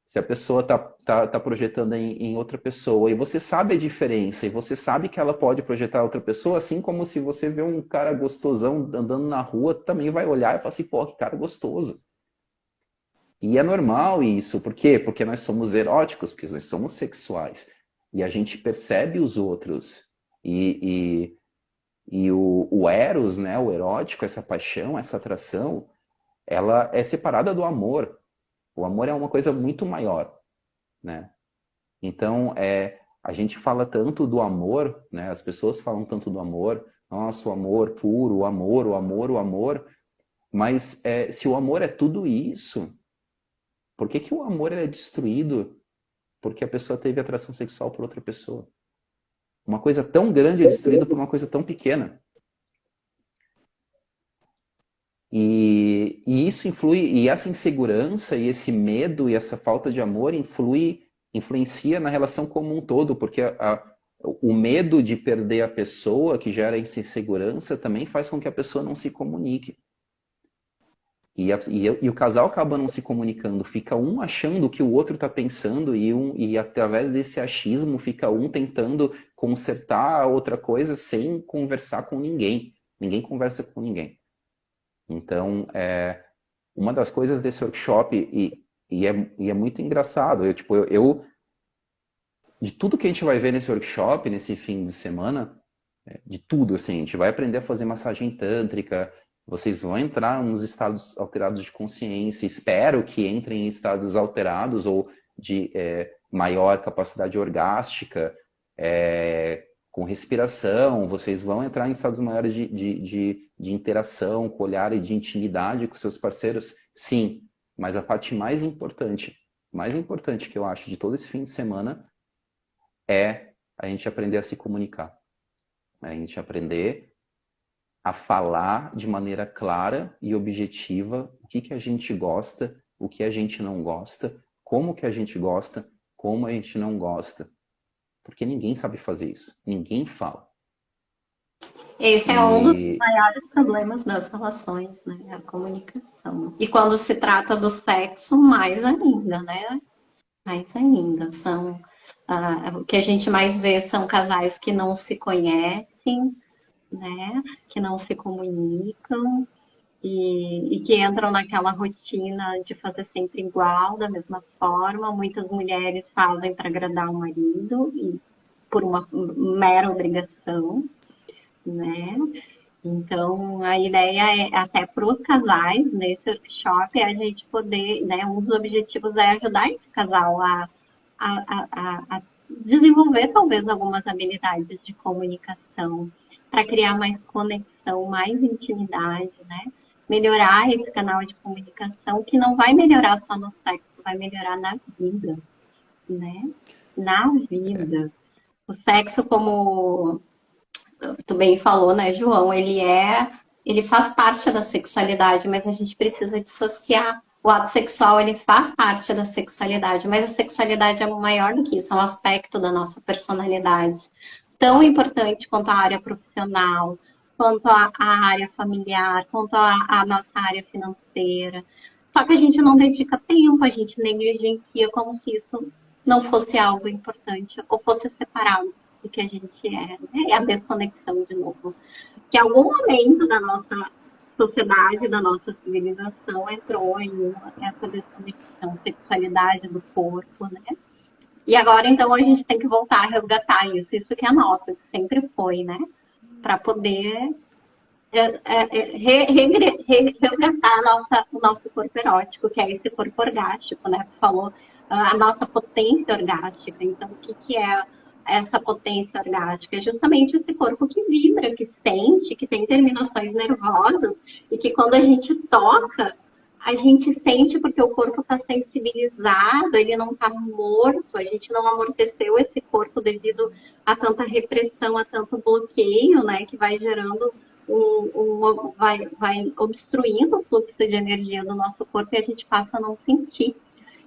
se a pessoa tá projetando em outra pessoa, e você sabe a diferença, e você sabe que ela pode projetar outra pessoa, assim como se você vê um cara gostosão andando na rua, também vai olhar e falar assim, pô, que cara gostoso. E é normal isso, por quê? Porque nós somos eróticos, porque nós somos sexuais, e a gente percebe os outros, e o eros, né, o erótico, essa paixão, essa atração, ela é separada do amor. O amor é uma coisa muito maior, né? Então, a gente fala tanto do amor, né? As pessoas falam tanto do amor, nossa, o amor puro, o amor, o amor, o amor. Mas se o amor é tudo isso, por que o amor é destruído porque a pessoa teve atração sexual por outra pessoa? Uma coisa tão grande é destruída por uma coisa tão pequena. E isso influi, e essa insegurança, e esse medo, e essa falta de amor influencia na relação como um todo, porque o medo de perder a pessoa que gera essa insegurança também faz com que a pessoa não se comunique. E o casal acaba não se comunicando, fica um achando o que o outro está pensando, e através desse achismo fica um tentando consertar outra coisa sem conversar com ninguém. Ninguém conversa com ninguém. Então, uma das coisas desse workshop, e é muito engraçado, de tudo que a gente vai ver nesse workshop, nesse fim de semana, de tudo, assim, a gente vai aprender a fazer massagem tântrica, vocês vão entrar nos estados alterados de consciência, espero que entrem em estados alterados ou de maior capacidade orgástica, com respiração, vocês vão entrar em estados maiores de interação, com olhar e de intimidade com seus parceiros, sim, mas a parte mais importante que eu acho de todo esse fim de semana é a gente aprender a se comunicar, a gente aprender a falar de maneira clara e objetiva o que a gente gosta, o que a gente não gosta, como que a gente gosta, como a gente não gosta. Porque ninguém sabe fazer isso. Ninguém fala. Esse é um dos E maiores problemas das relações, né? A comunicação. E quando se trata do sexo, mais ainda, né? Mais ainda. O que a gente mais vê são casais que não se conhecem, né? Que não se comunicam e que entram naquela rotina de fazer sempre igual, da mesma forma. Muitas mulheres fazem para agradar o marido e por uma mera obrigação, né? Então, a ideia é, até para os casais, nesse workshop, é a gente poder, né, um dos objetivos é ajudar esse casal a desenvolver talvez algumas habilidades de comunicação, para criar mais conexão, mais intimidade, né? Melhorar esse canal de comunicação, que não vai melhorar só no sexo, vai melhorar na vida, né? Na vida. O sexo, como tu bem falou, né, João? Ele faz parte da sexualidade, mas a gente precisa dissociar. O ato sexual, ele faz parte da sexualidade, mas a sexualidade é maior do que isso, é um aspecto da nossa personalidade. Tão importante quanto a área profissional, quanto a área familiar, quanto a nossa área financeira. Só que a gente não dedica tempo, a gente negligencia como se isso não fosse algo importante ou fosse separado do que a gente é, né? É a desconexão de novo. Que em algum momento da nossa sociedade, da nossa civilização, entrou em essa desconexão, sexualidade do corpo, né? E agora, então, a gente tem que voltar a resgatar isso que é nosso, que sempre foi, né? Para poder resgatar o nosso corpo erótico, que é esse corpo orgástico, né? Você falou a nossa potência orgástica. Então, o que é essa potência orgástica? É justamente esse corpo que vibra, que sente, que tem terminações nervosas e que quando a gente toca, a gente sente porque o corpo está sensibilizado, ele não está morto, a gente não amorteceu esse corpo devido a tanta repressão, a tanto bloqueio, né, que vai gerando vai obstruindo o fluxo de energia do nosso corpo e a gente passa a não sentir.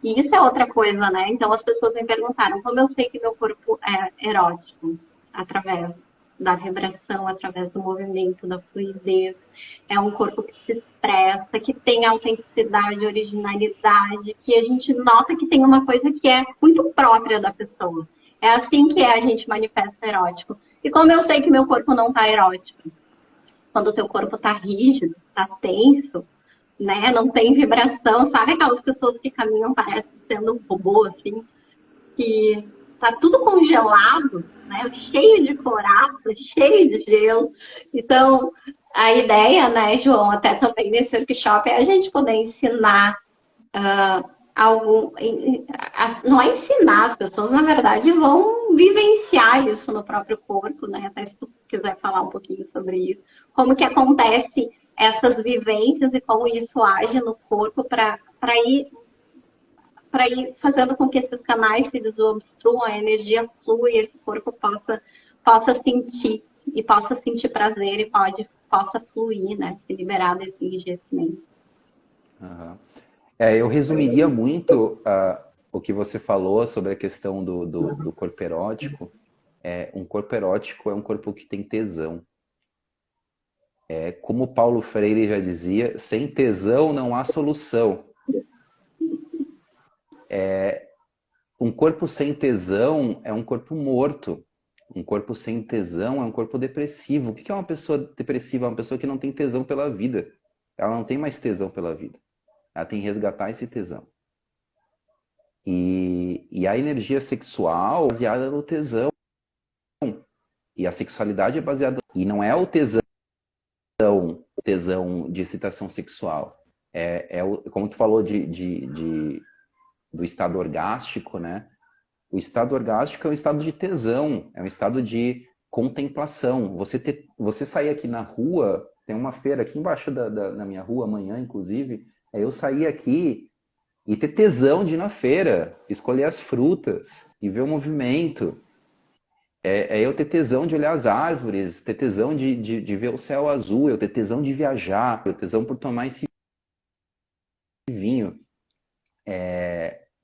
E isso é outra coisa, né? Então as pessoas me perguntaram como eu sei que meu corpo é erótico, através da vibração, através do movimento, da fluidez. É um corpo que se expressa, que tem autenticidade, originalidade, que a gente nota que tem uma coisa que é muito própria da pessoa. É assim que a gente manifesta erótico. E como eu sei que meu corpo não está erótico? Quando o teu corpo está rígido, está tenso, né? Não tem vibração, sabe aquelas pessoas que caminham parecem sendo um robô, assim, que tá tudo congelado, né? Cheio de coraça, cheio de gelo. Então, a ideia, né, João, até também nesse workshop é a gente poder ensinar algo, não é ensinar, as pessoas na verdade vão vivenciar isso no próprio corpo, né? Até se tu quiser falar um pouquinho sobre isso, como que acontece essas vivências e como isso age no corpo para ir fazendo com que esses canais se desobstruam, a energia flua e esse corpo possa sentir e possa sentir prazer e possa fluir, né? Se liberar desse enrijecimento. aham. Eu resumiria muito o que você falou sobre a questão do corpo erótico. Um corpo erótico é um corpo que tem tesão. Como Paulo Freire já dizia, sem tesão não há solução. Um corpo sem tesão é um corpo morto. Um corpo sem tesão é um corpo depressivo. O que é uma pessoa depressiva? É uma pessoa que não tem tesão pela vida. Ela não tem mais tesão pela vida. Ela tem que resgatar esse tesão. E a energia sexual é baseada no tesão. E a sexualidade é baseada. E não é o tesão de excitação sexual. Como tu falou do estado orgástico, né? O estado orgástico é um estado de tesão, é um estado de contemplação. Você sair aqui na rua, tem uma feira aqui embaixo na minha rua, amanhã, inclusive, eu sair aqui e ter tesão de ir na feira, escolher as frutas e ver o movimento. Eu ter tesão de olhar as árvores, ter tesão de ver o céu azul, eu ter tesão de viajar, eu ter tesão por tomar esse vinho.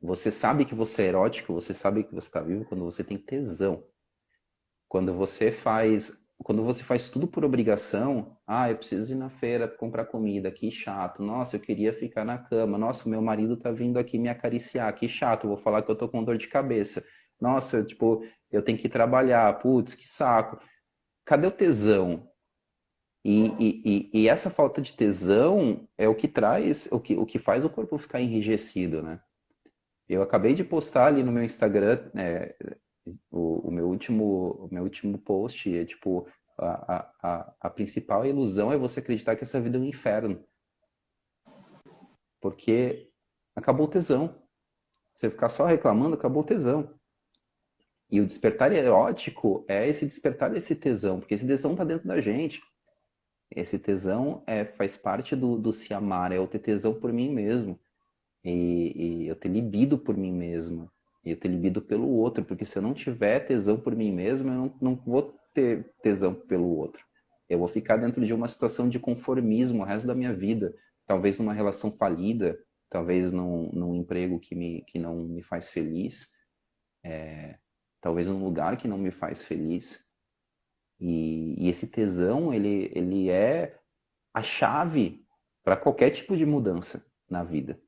Você sabe que você é erótico, você sabe que você está vivo quando você tem tesão. Quando você faz quando você faz tudo por obrigação, eu preciso ir na feira comprar comida, que chato. Nossa, eu queria ficar na cama. Nossa, meu marido tá vindo aqui me acariciar, que chato. Eu vou falar que eu tô com dor de cabeça. Nossa, tipo, eu tenho que trabalhar. Putz, que saco. Cadê o tesão? E essa falta de tesão é o que traz, o que faz o corpo ficar enrijecido, né? Eu acabei de postar ali no meu Instagram, o meu último post é tipo, a principal ilusão é você acreditar que essa vida é um inferno. Porque acabou o tesão. Você ficar só reclamando, acabou o tesão. E o despertar erótico é esse despertar desse tesão, porque esse tesão tá dentro da gente. Esse tesão faz parte do se amar, é eu ter tesão por mim mesmo. E eu ter libido por mim mesma. E eu ter libido pelo outro, porque se eu não tiver tesão por mim mesmo, eu não vou ter tesão pelo outro. Eu vou ficar dentro de uma situação de conformismo o resto da minha vida. Talvez numa relação falida, talvez num emprego que não me faz feliz, talvez num lugar que não me faz feliz. E esse tesão, ele é a chave para qualquer tipo de mudança na vida.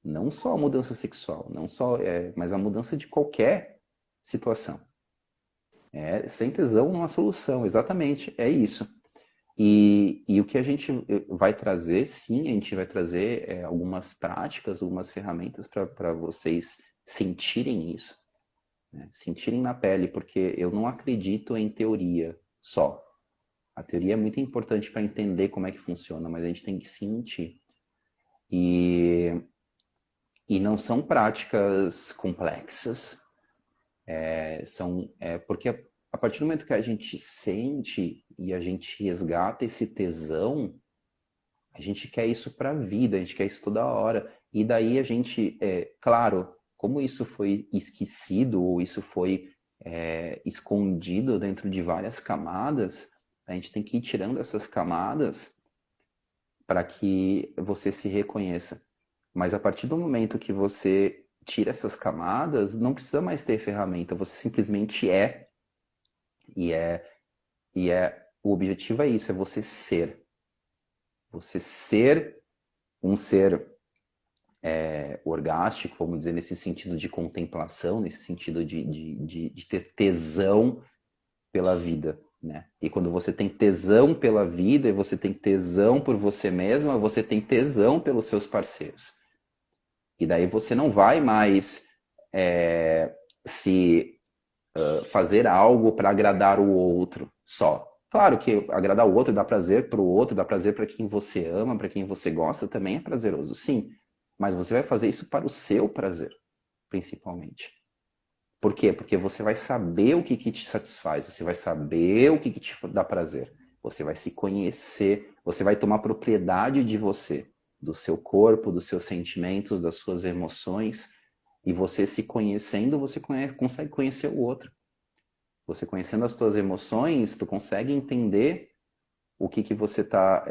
Não só a mudança sexual, não só, mas a mudança de qualquer situação. Sem tesão não há solução, exatamente, é isso. E o que a gente vai trazer, sim, a gente vai trazer algumas práticas, algumas ferramentas para vocês sentirem isso, né? Sentirem na pele, porque eu não acredito em teoria só. A teoria é muito importante para entender como é que funciona, mas a gente tem que sentir. E não são práticas complexas, porque a partir do momento que a gente sente e a gente resgata esse tesão, a gente quer isso para a vida, a gente quer isso toda hora. E daí a gente, claro, como isso foi esquecido ou isso foi escondido dentro de várias camadas, a gente tem que ir tirando essas camadas para que você se reconheça. Mas a partir do momento que você tira essas camadas, não precisa mais ter ferramenta, você simplesmente é. E o objetivo é isso, é você ser. Você ser um ser orgástico, vamos dizer, nesse sentido de contemplação, nesse sentido de ter tesão pela vida, né? E quando você tem tesão pela vida e você tem tesão por você mesma, você tem tesão pelos seus parceiros. E daí você não vai mais se fazer algo para agradar o outro só. Claro que agradar o outro dá prazer para o outro, dá prazer para quem você ama, para quem você gosta, também é prazeroso, sim. Mas você vai fazer isso para o seu prazer, principalmente. Por quê? Porque você vai saber o que te satisfaz, você vai saber o que te dá prazer. Você vai se conhecer, você vai tomar propriedade de você, do seu corpo, dos seus sentimentos, das suas emoções. E você se conhecendo, você consegue conhecer o outro. Você conhecendo as suas emoções, tu consegue entender o que você está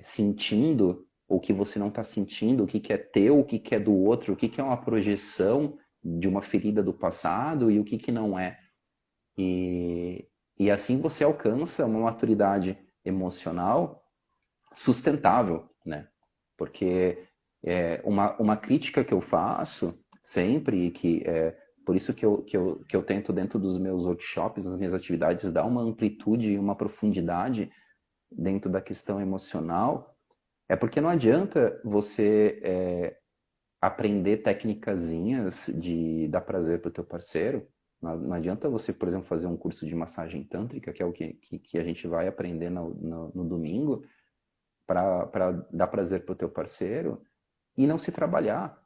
sentindo, o que você não está sentindo, o que é teu, o que é do outro, o que é uma projeção de uma ferida do passado e o que não é. E assim você alcança uma maturidade emocional sustentável, né? Porque uma crítica que eu faço sempre, por isso que eu tento dentro dos meus workshops, das minhas atividades, dar uma amplitude e uma profundidade dentro da questão emocional, é porque não adianta você aprender técnicazinhas de dar prazer para o teu parceiro. Não adianta você, por exemplo, fazer um curso de massagem tântrica, que é o que a gente vai aprender no domingo, para dar prazer para o teu parceiro, e não se trabalhar.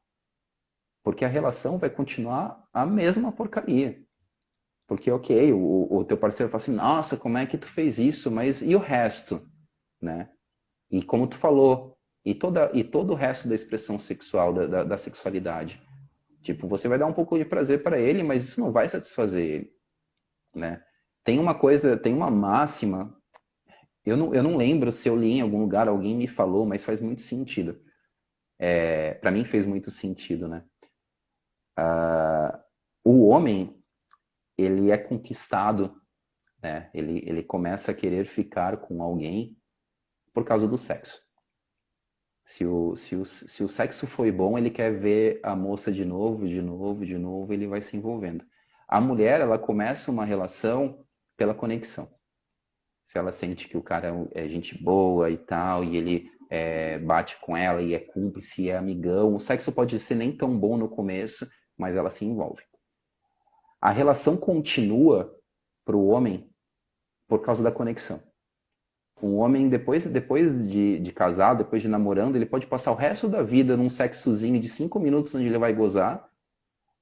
Porque a relação vai continuar a mesma porcaria. Porque, ok, o teu parceiro fala assim, nossa, como é que tu fez isso? Mas e o resto? Né? E como tu falou, todo o resto da expressão sexual, da sexualidade. Tipo, você vai dar um pouco de prazer para ele, mas isso não vai satisfazer ele, né? Tem uma coisa, tem uma máxima, eu não lembro se eu li em algum lugar, alguém me falou, mas faz muito sentido. Para mim fez muito sentido, né? O homem, ele é conquistado né? Ele começa a querer ficar com alguém por causa do sexo. Se o sexo foi bom, ele quer ver a moça de novo, de novo, de novo, ele vai se envolvendo. A mulher, ela começa uma relação pela conexão. Se ela sente que o cara é gente boa e tal, e ele bate com ela e é cúmplice, e é amigão, o sexo pode ser nem tão bom no começo, mas ela se envolve. A relação continua para o homem por causa da conexão. Um homem, depois de casado, depois de namorando, ele pode passar o resto da vida num sexozinho de 5 minutos onde ele vai gozar,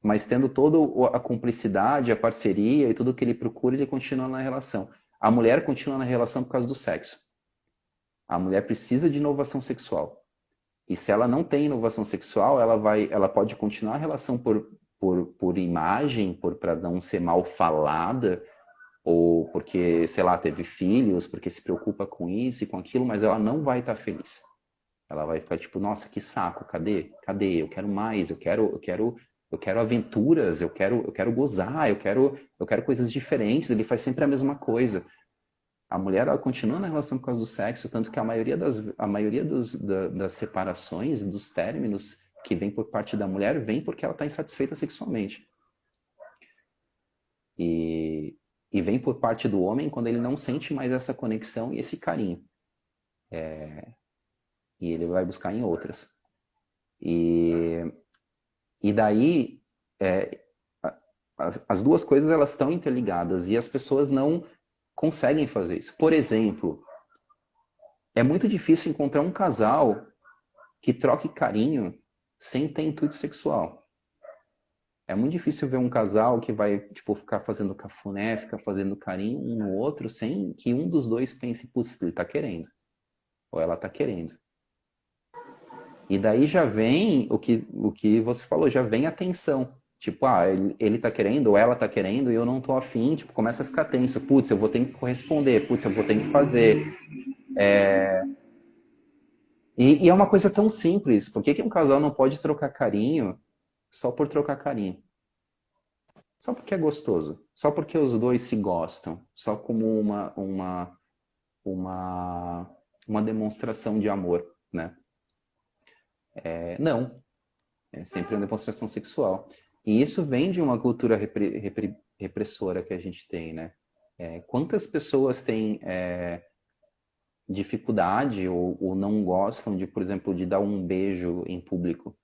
mas tendo toda a cumplicidade, a parceria e tudo o que ele procura, ele continua na relação. A mulher continua na relação por causa do sexo. A mulher precisa de inovação sexual. E se ela não tem inovação sexual, ela pode continuar a relação por imagem, para não ser mal falada, ou porque, sei lá, teve filhos, porque se preocupa com isso e com aquilo, mas ela não vai estar feliz. Ela vai ficar tipo, nossa, que saco, cadê? Cadê? Eu quero mais, eu quero aventuras, eu quero gozar, eu quero coisas diferentes, ele faz sempre a mesma coisa. A mulher, ela continua na relação por causa do sexo, tanto que a maioria das separações, dos términos que vem por parte da mulher, vem porque ela está insatisfeita sexualmente. E vem por parte do homem quando ele não sente mais essa conexão e esse carinho. E ele vai buscar em outras. E daí, as duas coisas elas estão interligadas e as pessoas não conseguem fazer isso. Por exemplo, é muito difícil encontrar um casal que troque carinho sem ter intuito sexual. É muito difícil ver um casal que vai, tipo, ficar fazendo cafuné, ficar fazendo carinho um no outro, sem que um dos dois pense, putz, ele tá querendo. Ou ela tá querendo. E daí já vem o que você falou, já vem a tensão. Tipo, ele tá querendo, ou ela tá querendo, e eu não tô afim, tipo, começa a ficar tenso. Putz, eu vou ter que corresponder, putz, eu vou ter que fazer. E é uma coisa tão simples. Por que um casal não pode trocar carinho só por trocar carinho? Só porque é gostoso. Só porque os dois se gostam. Só como uma demonstração de amor, né? Não. É sempre uma demonstração sexual. E isso vem de uma cultura repressora que a gente tem, né? Quantas pessoas têm dificuldade ou não gostam de, por exemplo, de dar um beijo em público,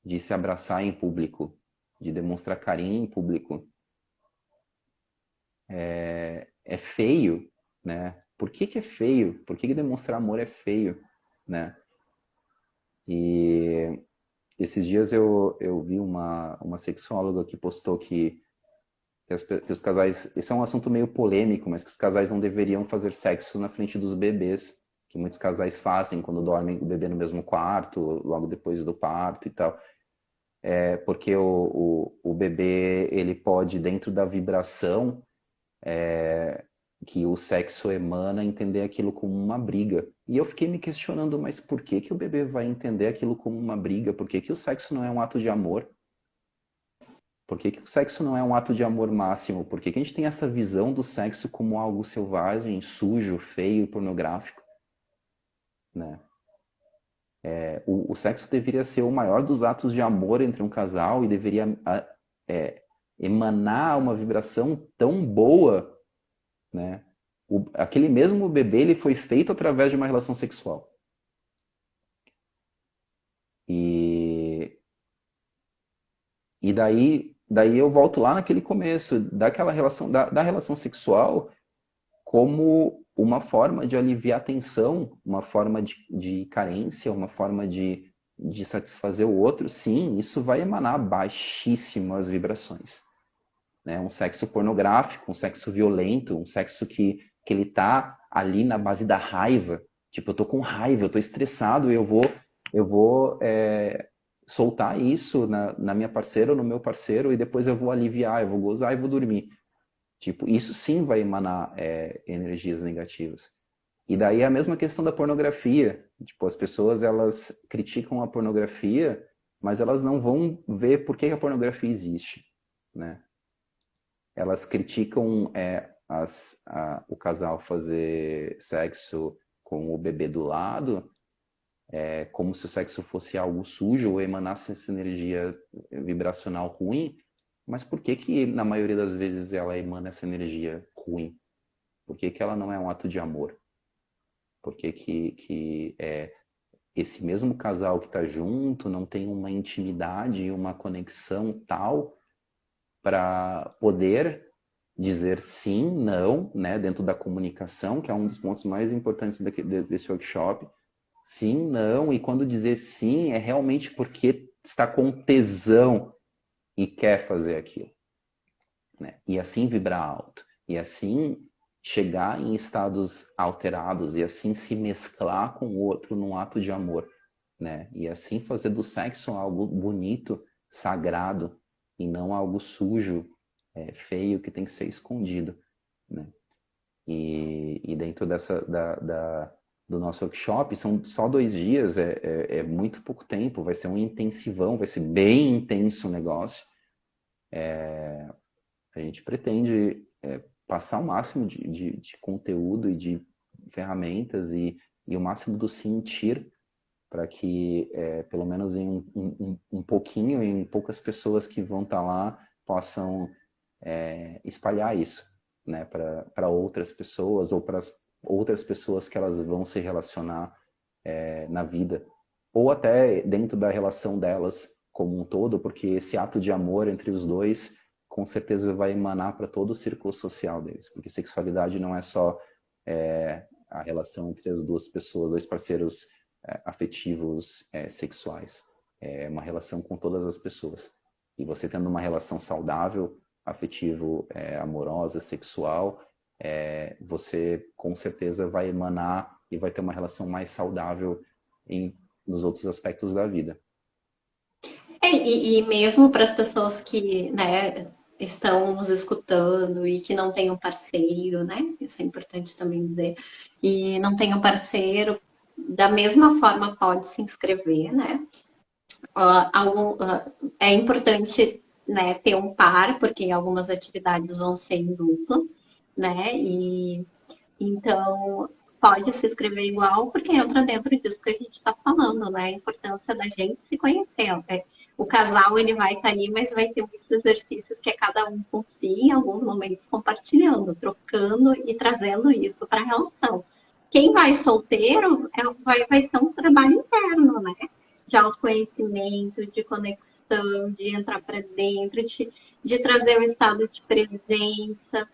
de se abraçar em público, de demonstrar carinho em público? É feio, né? Por que é feio? Por que demonstrar amor é feio, né? E esses dias eu vi uma sexóloga que postou que os casais... Isso é um assunto meio polêmico, mas que os casais não deveriam fazer sexo na frente dos bebês, que muitos casais fazem quando dormem o bebê no mesmo quarto, logo depois do parto e tal. Porque o bebê, ele pode, dentro da vibração que o sexo emana, entender aquilo como uma briga. E eu fiquei me questionando, mas por que o bebê vai entender aquilo como uma briga? Por que o sexo não é um ato de amor? Por que o sexo não é um ato de amor máximo? Por que a gente tem essa visão do sexo como algo selvagem, sujo, feio, pornográfico? Né? O sexo deveria ser o maior dos atos de amor entre um casal e deveria emanar uma vibração tão boa, né? Aquele mesmo bebê, ele foi feito através de uma relação sexual. E daí eu volto lá naquele começo, daquela relação, da relação sexual como uma forma de aliviar a tensão, uma forma de carência, uma forma de satisfazer o outro. Sim, isso vai emanar baixíssimas vibrações. Né? Um sexo pornográfico, um sexo violento, um sexo que ele tá ali na base da raiva. Tipo, eu tô com raiva, eu tô estressado, eu vou soltar isso na minha parceira ou no meu parceiro e depois eu vou aliviar, eu vou gozar e vou dormir. Tipo, isso sim vai emanar energias negativas. E daí é a mesma questão da pornografia. Tipo, as pessoas, elas criticam a pornografia, mas elas não vão ver por que a pornografia existe, né? Elas criticam o casal fazer sexo com o bebê do lado, como se o sexo fosse algo sujo ou emanasse essa energia vibracional ruim, mas por que que na maioria das vezes ela emana essa energia ruim? Por que que ela não é um ato de amor? Por que que esse mesmo casal que está junto não tem uma intimidade e uma conexão tal para poder dizer sim, não, né, dentro da comunicação, que é um dos pontos mais importantes desse workshop. Sim, não, e quando dizer sim, é realmente porque está com tesão e quer fazer aquilo, né? E assim vibrar alto, e assim chegar em estados alterados, e assim se mesclar com o outro num ato de amor, né? E assim fazer do sexo algo bonito, sagrado, e não algo sujo, feio, que tem que ser escondido, né? E dentro do nosso workshop, são só 2 dias, é muito pouco tempo, vai ser um intensivão, vai ser bem intenso o negócio. A gente pretende passar o máximo de conteúdo e de ferramentas e o máximo do sentir para que, pelo menos em um pouquinho, em poucas pessoas que vão estar lá, possam espalhar isso, né, para outras pessoas ou para as outras pessoas que elas vão se relacionar na vida, ou até dentro da relação delas como um todo, porque esse ato de amor entre os dois com certeza vai emanar para todo o círculo social deles, porque sexualidade não é só a relação entre as duas pessoas, dois parceiros afetivos sexuais, é uma relação com todas as pessoas. E você tendo uma relação saudável, afetivo, amorosa, sexual, você com certeza vai emanar e vai ter uma relação mais saudável nos outros aspectos da vida. E mesmo para as pessoas que, né, estão nos escutando e que não têm um parceiro, né? Isso é importante também dizer. E não tem um parceiro, da mesma forma pode se inscrever, né? É importante, né, ter um par, porque algumas atividades vão ser em dupla, né? E então pode se inscrever igual, porque entra dentro disso que a gente está falando, né? A importância da gente se conhecer. O casal ele vai estar ali, mas vai ter muitos exercícios que é cada um com si, em alguns momentos compartilhando, trocando e trazendo isso para a relação. Quem vai solteiro vai ser um trabalho interno, né? De autoconhecimento, de conexão, de entrar para dentro, de trazer um estado de presença,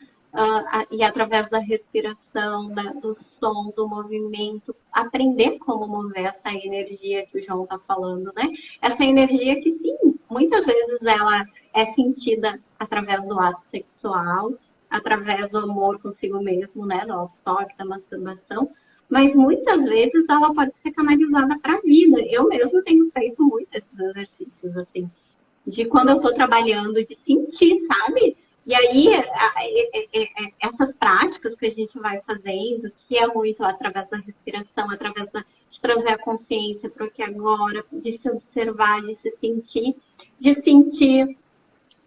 e através da respiração, do som, do movimento, aprender como mover essa energia que o João está falando, né? Essa energia que, sim, muitas vezes ela é sentida através do ato sexual, através do amor consigo mesmo, né? Do auto-toque, da masturbação, mas muitas vezes ela pode ser canalizada para a vida. Eu mesmo tenho feito muito esses exercícios, assim, de quando eu estou trabalhando, de sentir, sabe? E aí, essas práticas que a gente vai fazendo, que é muito através da respiração, através de trazer a consciência para o que agora, de se observar, de sentir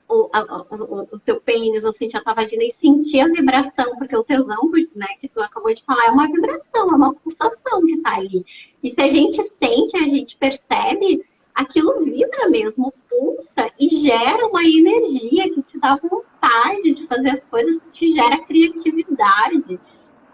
o teu pênis, ou sentir a tua vagina e sentir a vibração, porque o tesão, né, que tu acabou de falar, é uma vibração, é uma pulsação que está ali. E se a gente sente, a gente percebe, aquilo vibra mesmo, pulsa e gera uma energia que te dá vontade de fazer as coisas, que te gera criatividade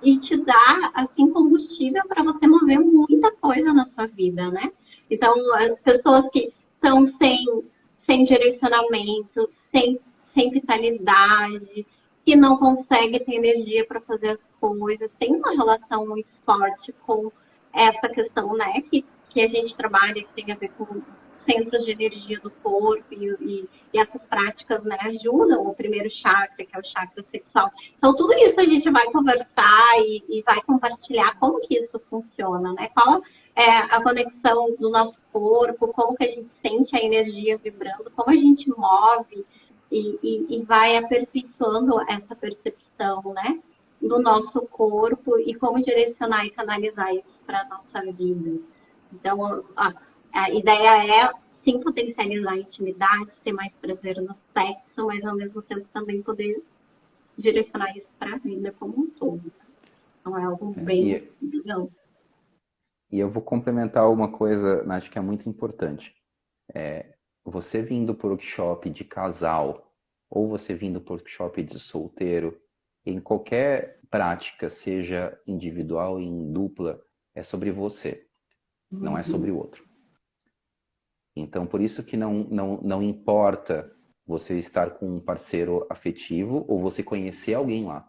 e te dá, assim, combustível para você mover muita coisa na sua vida, né? Então, as pessoas que estão sem direcionamento, sem vitalidade, que não conseguem ter energia para fazer as coisas, tem uma relação muito forte com essa questão, né, que a gente trabalha, que tem a ver com centros de energia do corpo e essas práticas, né, ajudam o primeiro chakra, que é o chakra sexual. Então, tudo isso a gente vai conversar e vai compartilhar como que isso funciona, né? Qual é a conexão do nosso corpo, como que a gente sente a energia vibrando, como a gente move e vai aperfeiçoando essa percepção, né, do nosso corpo e como direcionar e canalizar isso para a nossa vida. Então, a ideia é, sim, potencializar a intimidade, ter mais prazer no sexo, mas ao mesmo tempo também poder direcionar isso para a vida como um todo. Então é algo É, bem, e, bem amplo. e eu vou complementar uma coisa, Nath, que é muito importante. Você vindo para o workshop de casal, ou você vindo para o workshop de solteiro, em qualquer prática, seja individual e em dupla, é sobre você, não é sobre Uhum. o outro. Então, por isso que não importa você estar com um parceiro afetivo ou você conhecer alguém lá.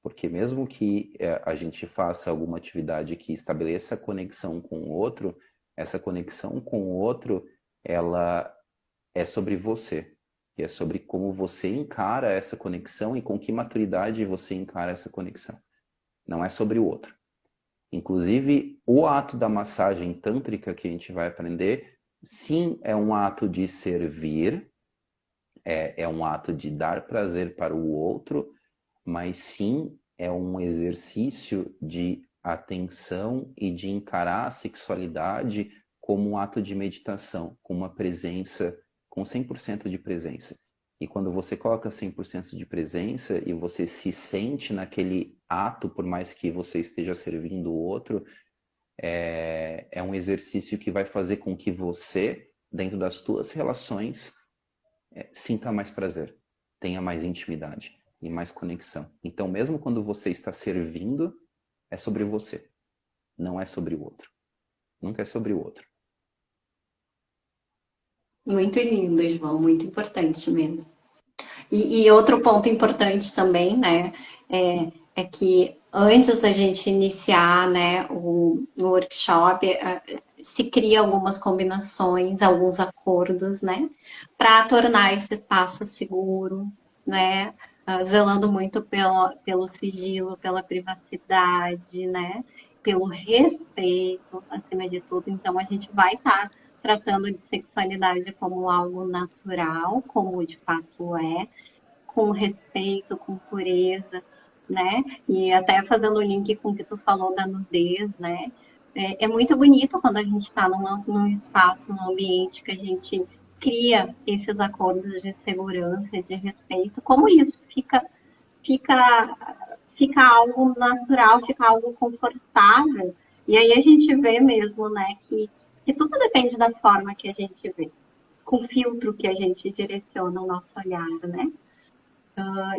Porque mesmo que a gente faça alguma atividade que estabeleça conexão com o outro, essa conexão com o outro, ela é sobre você. E é sobre como você encara essa conexão e com que maturidade você encara essa conexão. Não é sobre o outro. Inclusive, o ato da massagem tântrica que a gente vai aprender, sim, é um ato de servir, é um ato de dar prazer para o outro, mas sim é um exercício de atenção e de encarar a sexualidade como um ato de meditação, com uma presença, com 100% de presença. E quando você coloca 100% de presença e você se sente naquele ato, por mais que você esteja servindo o outro, é um exercício que vai fazer com que você, dentro das suas relações, sinta mais prazer, tenha mais intimidade e mais conexão. Então, mesmo quando você está servindo, é sobre você, não é sobre o outro. Nunca é sobre o outro. Muito lindo, João, muito importante mesmo. E outro ponto importante também, né, é que antes da gente iniciar, né, o workshop, se cria algumas combinações, alguns acordos, né, para tornar esse espaço seguro, né, zelando muito pelo sigilo, pela privacidade, né, pelo respeito, acima de tudo. Então, a gente vai estar tratando de sexualidade como algo natural, como de fato é, com respeito, com pureza, né? E até fazendo o link com o que tu falou da nudez, né? É muito bonito quando a gente está num espaço, num ambiente que a gente cria esses acordos de segurança, de respeito, como isso fica, fica algo natural, fica algo confortável. E aí a gente vê mesmo, né, que tudo depende da forma que a gente vê, com o filtro que a gente direciona o nosso olhar, né?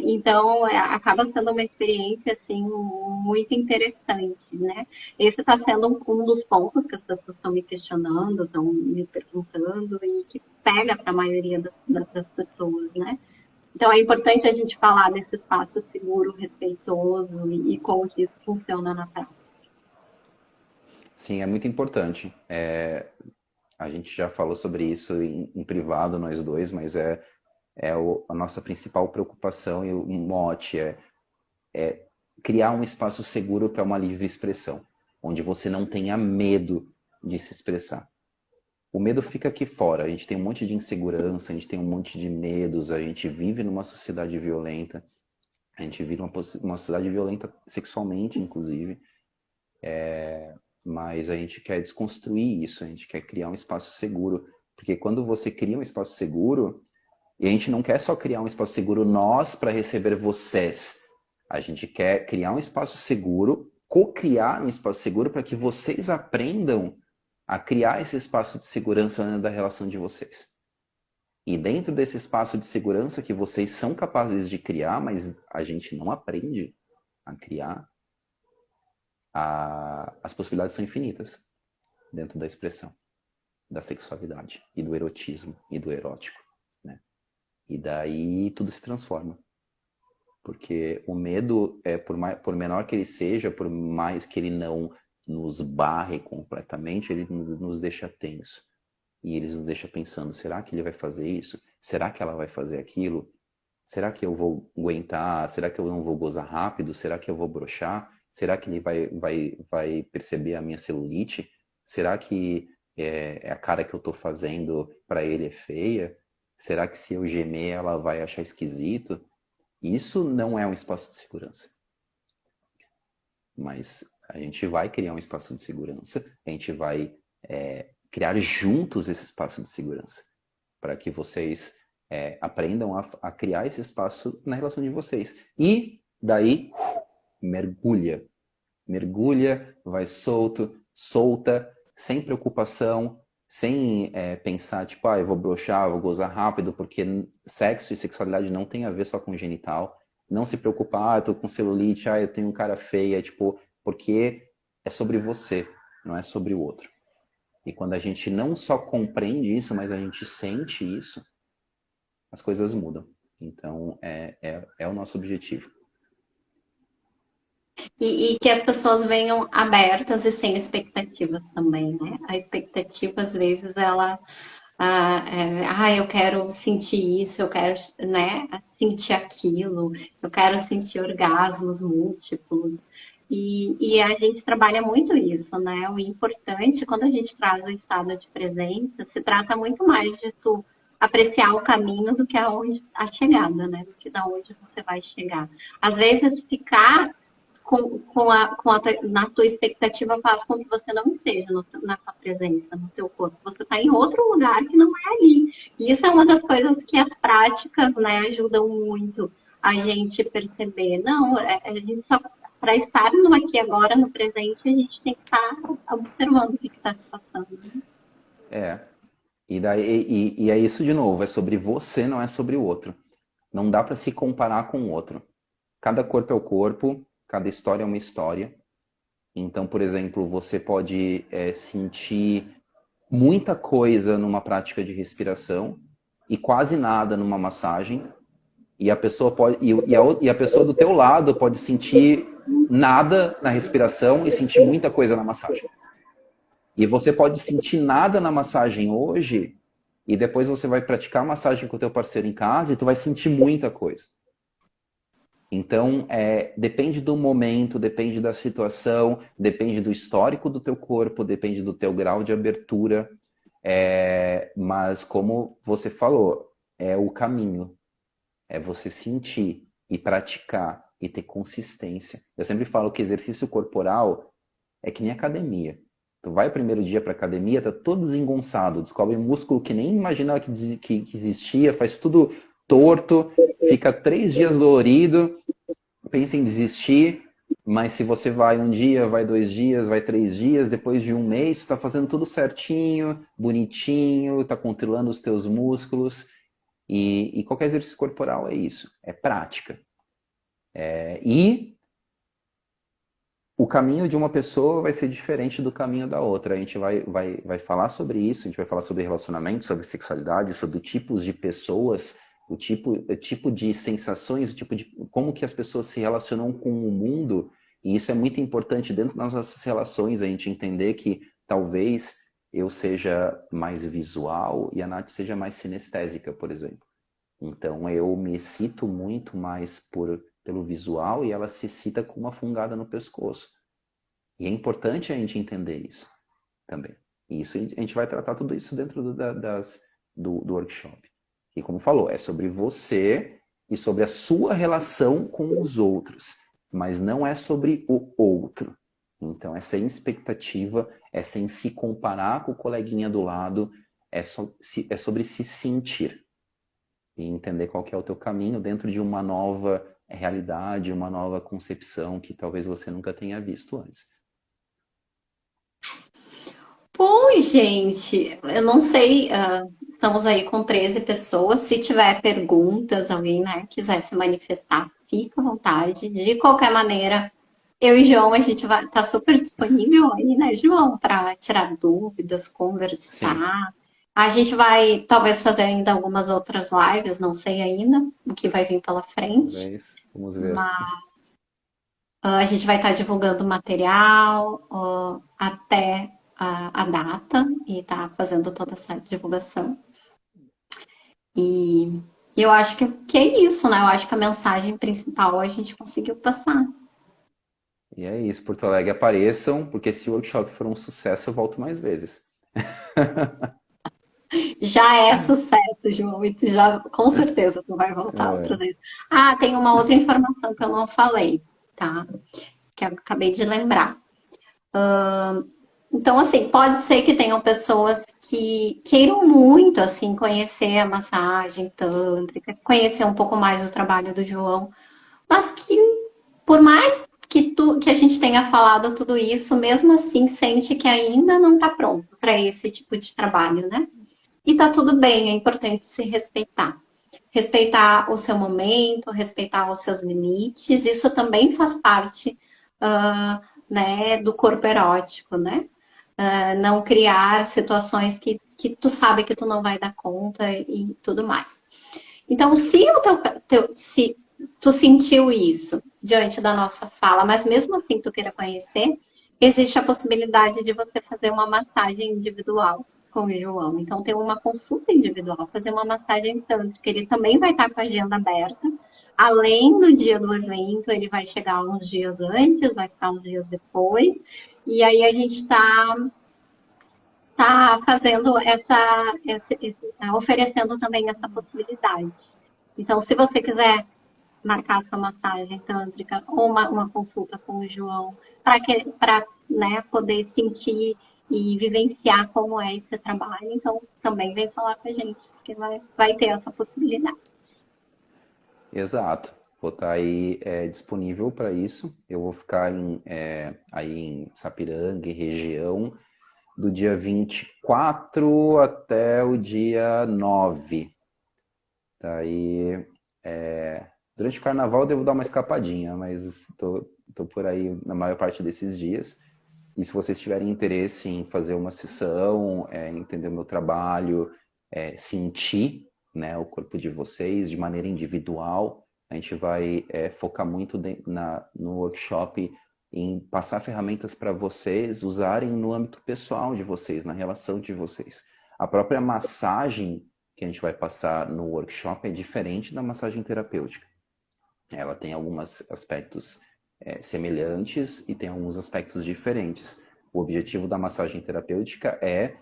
Então, acaba sendo uma experiência assim muito interessante, né? Esse está sendo um dos pontos que as pessoas estão me questionando, estão me perguntando e que pega para a maioria das pessoas, né? Então, é importante a gente falar desse espaço seguro, respeitoso e como que isso funciona na prática. Sim, é muito importante. A gente já falou sobre isso em privado, nós dois, mas a nossa principal preocupação e o mote é criar um espaço seguro para uma livre expressão, onde você não tenha medo de se expressar. O medo fica aqui fora, a gente tem um monte de insegurança, a gente tem um monte de medos, a gente vive numa sociedade violenta, a gente vive uma sociedade violenta sexualmente, inclusive, mas a gente quer desconstruir isso, a gente quer criar um espaço seguro, porque quando você cria um espaço seguro, e a gente não quer só criar um espaço seguro nós para receber vocês, a gente quer criar um espaço seguro, co-criar um espaço seguro para que vocês aprendam a criar esse espaço de segurança dentro da relação de vocês. E dentro desse espaço de segurança que vocês são capazes de criar, mas a gente não aprende a criar, as possibilidades são infinitas dentro da expressão da sexualidade e do erotismo e do erótico, né? E daí tudo se transforma. Porque o medo, por menor que ele seja, por mais que ele não nos barre completamente, ele nos deixa tenso. E ele nos deixa pensando, será que ele vai fazer isso? Será que ela vai fazer aquilo? Será que eu vou aguentar? Será que eu não vou gozar rápido? Será que eu vou broxar? Será que ele vai perceber a minha celulite? Será que a cara que eu tô fazendo para ele é feia? Será que se eu gemer ela vai achar esquisito? Isso não é um espaço de segurança. Mas a gente vai criar um espaço de segurança, a gente vai criar juntos esse espaço de segurança, para que vocês Aprendam a criar esse espaço na relação de vocês. E daí, mergulha. Mergulha, vai solto, solta, sem preocupação, sem pensar, tipo, eu vou broxar, vou gozar rápido, porque sexo e sexualidade não tem a ver só com genital. Não se preocupar, eu tô com celulite, eu tenho um cara feia, tipo, porque é sobre você, não é sobre o outro. E quando a gente não só compreende isso, mas a gente sente isso, as coisas mudam. Então, é o nosso objetivo. E que as pessoas venham abertas e sem expectativas também, né? A expectativa, às vezes, ela... eu quero sentir isso, eu quero, né, sentir aquilo, eu quero sentir orgasmos múltiplos. E a gente trabalha muito isso, né? O importante, quando a gente traz o estado de presença, se trata muito mais de tu apreciar o caminho do que a chegada, né? Do que da onde você vai chegar. Às vezes, ficar na tua expectativa faz com que você não esteja na sua presença, no teu corpo. Você está em outro lugar que não é ali. E isso é uma das coisas que as práticas, né, ajudam muito a gente perceber. Não, a gente só para estar no aqui agora, no presente, a gente tem que estar observando o que está se passando. Né? E é isso de novo, é sobre você, não é sobre o outro. Não dá para se comparar com o outro. Cada corpo é o corpo, cada história é uma história. Então, por exemplo, você pode sentir muita coisa numa prática de respiração e quase nada numa massagem. E a pessoa pode e a pessoa do teu lado pode sentir nada na respiração e sentir muita coisa na massagem. E você pode sentir nada na massagem hoje e depois você vai praticar massagem com o teu parceiro em casa e tu vai sentir muita coisa. Então, depende do momento, depende da situação, depende do histórico do teu corpo, depende do teu grau de abertura. Mas, como você falou, é o caminho. É você sentir e praticar e ter consistência. Eu sempre falo que exercício corporal é que nem academia. Tu vai o primeiro dia para academia, tá todo desengonçado, descobre músculo que nem imaginava que existia, faz tudo torto, fica 3 dias dolorido, pensa em desistir, mas se você vai um dia, vai 2 dias, vai 3 dias, depois de um mês, está fazendo tudo certinho, bonitinho, está controlando os teus músculos, e qualquer exercício corporal é isso, é prática. E o caminho de uma pessoa vai ser diferente do caminho da outra. A gente vai falar sobre isso, a gente vai falar sobre relacionamento, sobre sexualidade, sobre tipos de pessoas, o tipo de sensações, o tipo de como que as pessoas se relacionam com o mundo. E isso é muito importante dentro das nossas relações, a gente entender que talvez eu seja mais visual e a Nath seja mais sinestésica, por exemplo. Então eu me excito muito mais pelo visual e ela se excita com uma fungada no pescoço. E é importante a gente entender isso também. E isso, a gente vai tratar tudo isso dentro do workshop. E como falou, é sobre você e sobre a sua relação com os outros. Mas não é sobre o outro. Então é sem expectativa, é sem se comparar com o coleguinha do lado, é sobre se sentir. E entender qual que é o teu caminho dentro de uma nova realidade, uma nova concepção que talvez você nunca tenha visto antes. Bom, gente, eu não sei, estamos aí com 13 pessoas. Se tiver perguntas, alguém, né, quiser se manifestar, fica à vontade. De qualquer maneira, eu e João, a gente vai estar super disponível aí, né, João, para tirar dúvidas, conversar. Sim. A gente vai talvez fazer ainda algumas outras lives, não sei ainda o que vai vir pela frente. Vamos ver. Mas a gente vai estar divulgando material até a data e tá fazendo toda essa divulgação. E eu acho que é isso, né? Eu acho que a mensagem principal a gente conseguiu passar. E é isso, Porto Alegre, apareçam, porque se o workshop for um sucesso, eu volto mais vezes. Já é sucesso, João, e tu já, com certeza, tu vai voltar outra vez. Ah, tem uma outra informação que eu não falei, tá? Que eu acabei de lembrar. Então, assim, pode ser que tenham pessoas que queiram muito, assim, conhecer a massagem tântrica, conhecer um pouco mais o trabalho do João, mas que, por mais que a gente tenha falado tudo isso, mesmo assim, sente que ainda não está pronto para esse tipo de trabalho, né? E tá tudo bem, é importante se respeitar. Respeitar o seu momento, respeitar os seus limites, isso também faz parte, né, do corpo erótico, né? Não criar situações que tu sabe que tu não vai dar conta e tudo mais. Então, se tu sentiu isso diante da nossa fala, mas mesmo assim tu queira conhecer, existe a possibilidade de você fazer uma massagem individual com o João. Então, ter uma consulta individual, fazer uma massagem tântrica. Ele também vai estar com a agenda aberta. Além do dia do evento, ele vai chegar uns dias antes, vai ficar uns dias depois. E aí a gente tá fazendo oferecendo também essa possibilidade. Então, se você quiser marcar sua massagem tântrica ou uma consulta com o João para né, poder sentir e vivenciar como é esse trabalho, então também vem falar com a gente, porque vai ter essa possibilidade. Exato. Vou estar aí disponível para isso. Eu vou ficar aí em Sapiranga, em região, do dia 24 até o dia 9. Daí, durante o carnaval eu devo dar uma escapadinha, mas tô por aí na maior parte desses dias. E se vocês tiverem interesse em fazer uma sessão, entender o meu trabalho, sentir, né, o corpo de vocês de maneira individual, a gente vai focar muito no workshop em passar ferramentas para vocês usarem no âmbito pessoal de vocês, na relação de vocês. A própria massagem que a gente vai passar no workshop é diferente da massagem terapêutica. Ela tem alguns aspectos semelhantes e tem alguns aspectos diferentes. O objetivo da massagem terapêutica é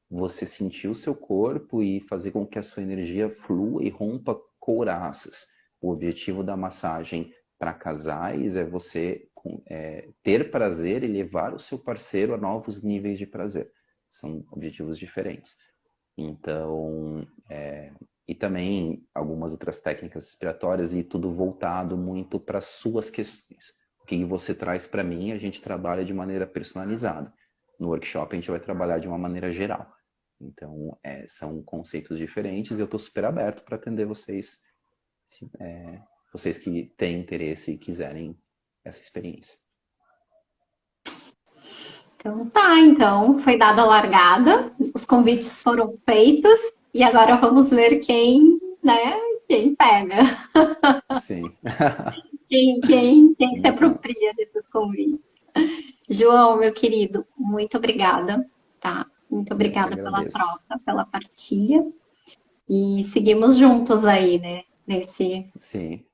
você sentir o seu corpo e fazer com que a sua energia flua e rompa couraças. O objetivo da massagem para casais é você ter prazer e levar o seu parceiro a novos níveis de prazer. São objetivos diferentes. Então, e também algumas outras técnicas respiratórias e tudo voltado muito para suas questões. O que você traz para mim, a gente trabalha de maneira personalizada. No workshop, a gente vai trabalhar de uma maneira geral. Então, são conceitos diferentes e eu estou super aberto para atender vocês, vocês que têm interesse e quiserem essa experiência. Então tá, então foi dada a largada, os convites foram feitos e agora vamos ver quem, né, quem pega, Sim. quem se Exato. apropria desses convites. João, meu querido, muito obrigada, tá? Muito Eu que obrigada pela agradeço. troca, pela partilha. E seguimos juntos aí, né? Sim.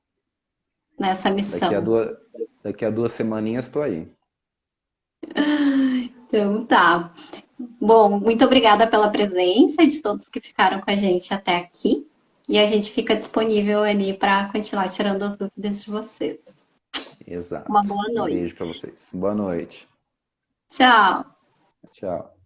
Nessa Daqui a missão. duas, daqui a 2 semaninhas estou aí. Então tá. Bom, muito obrigada pela presença de todos que ficaram com a gente até aqui. E a gente fica disponível ali para continuar tirando as dúvidas de vocês. Uma Exato. boa Um noite. beijo para vocês. Boa noite. Tchau. Tchau.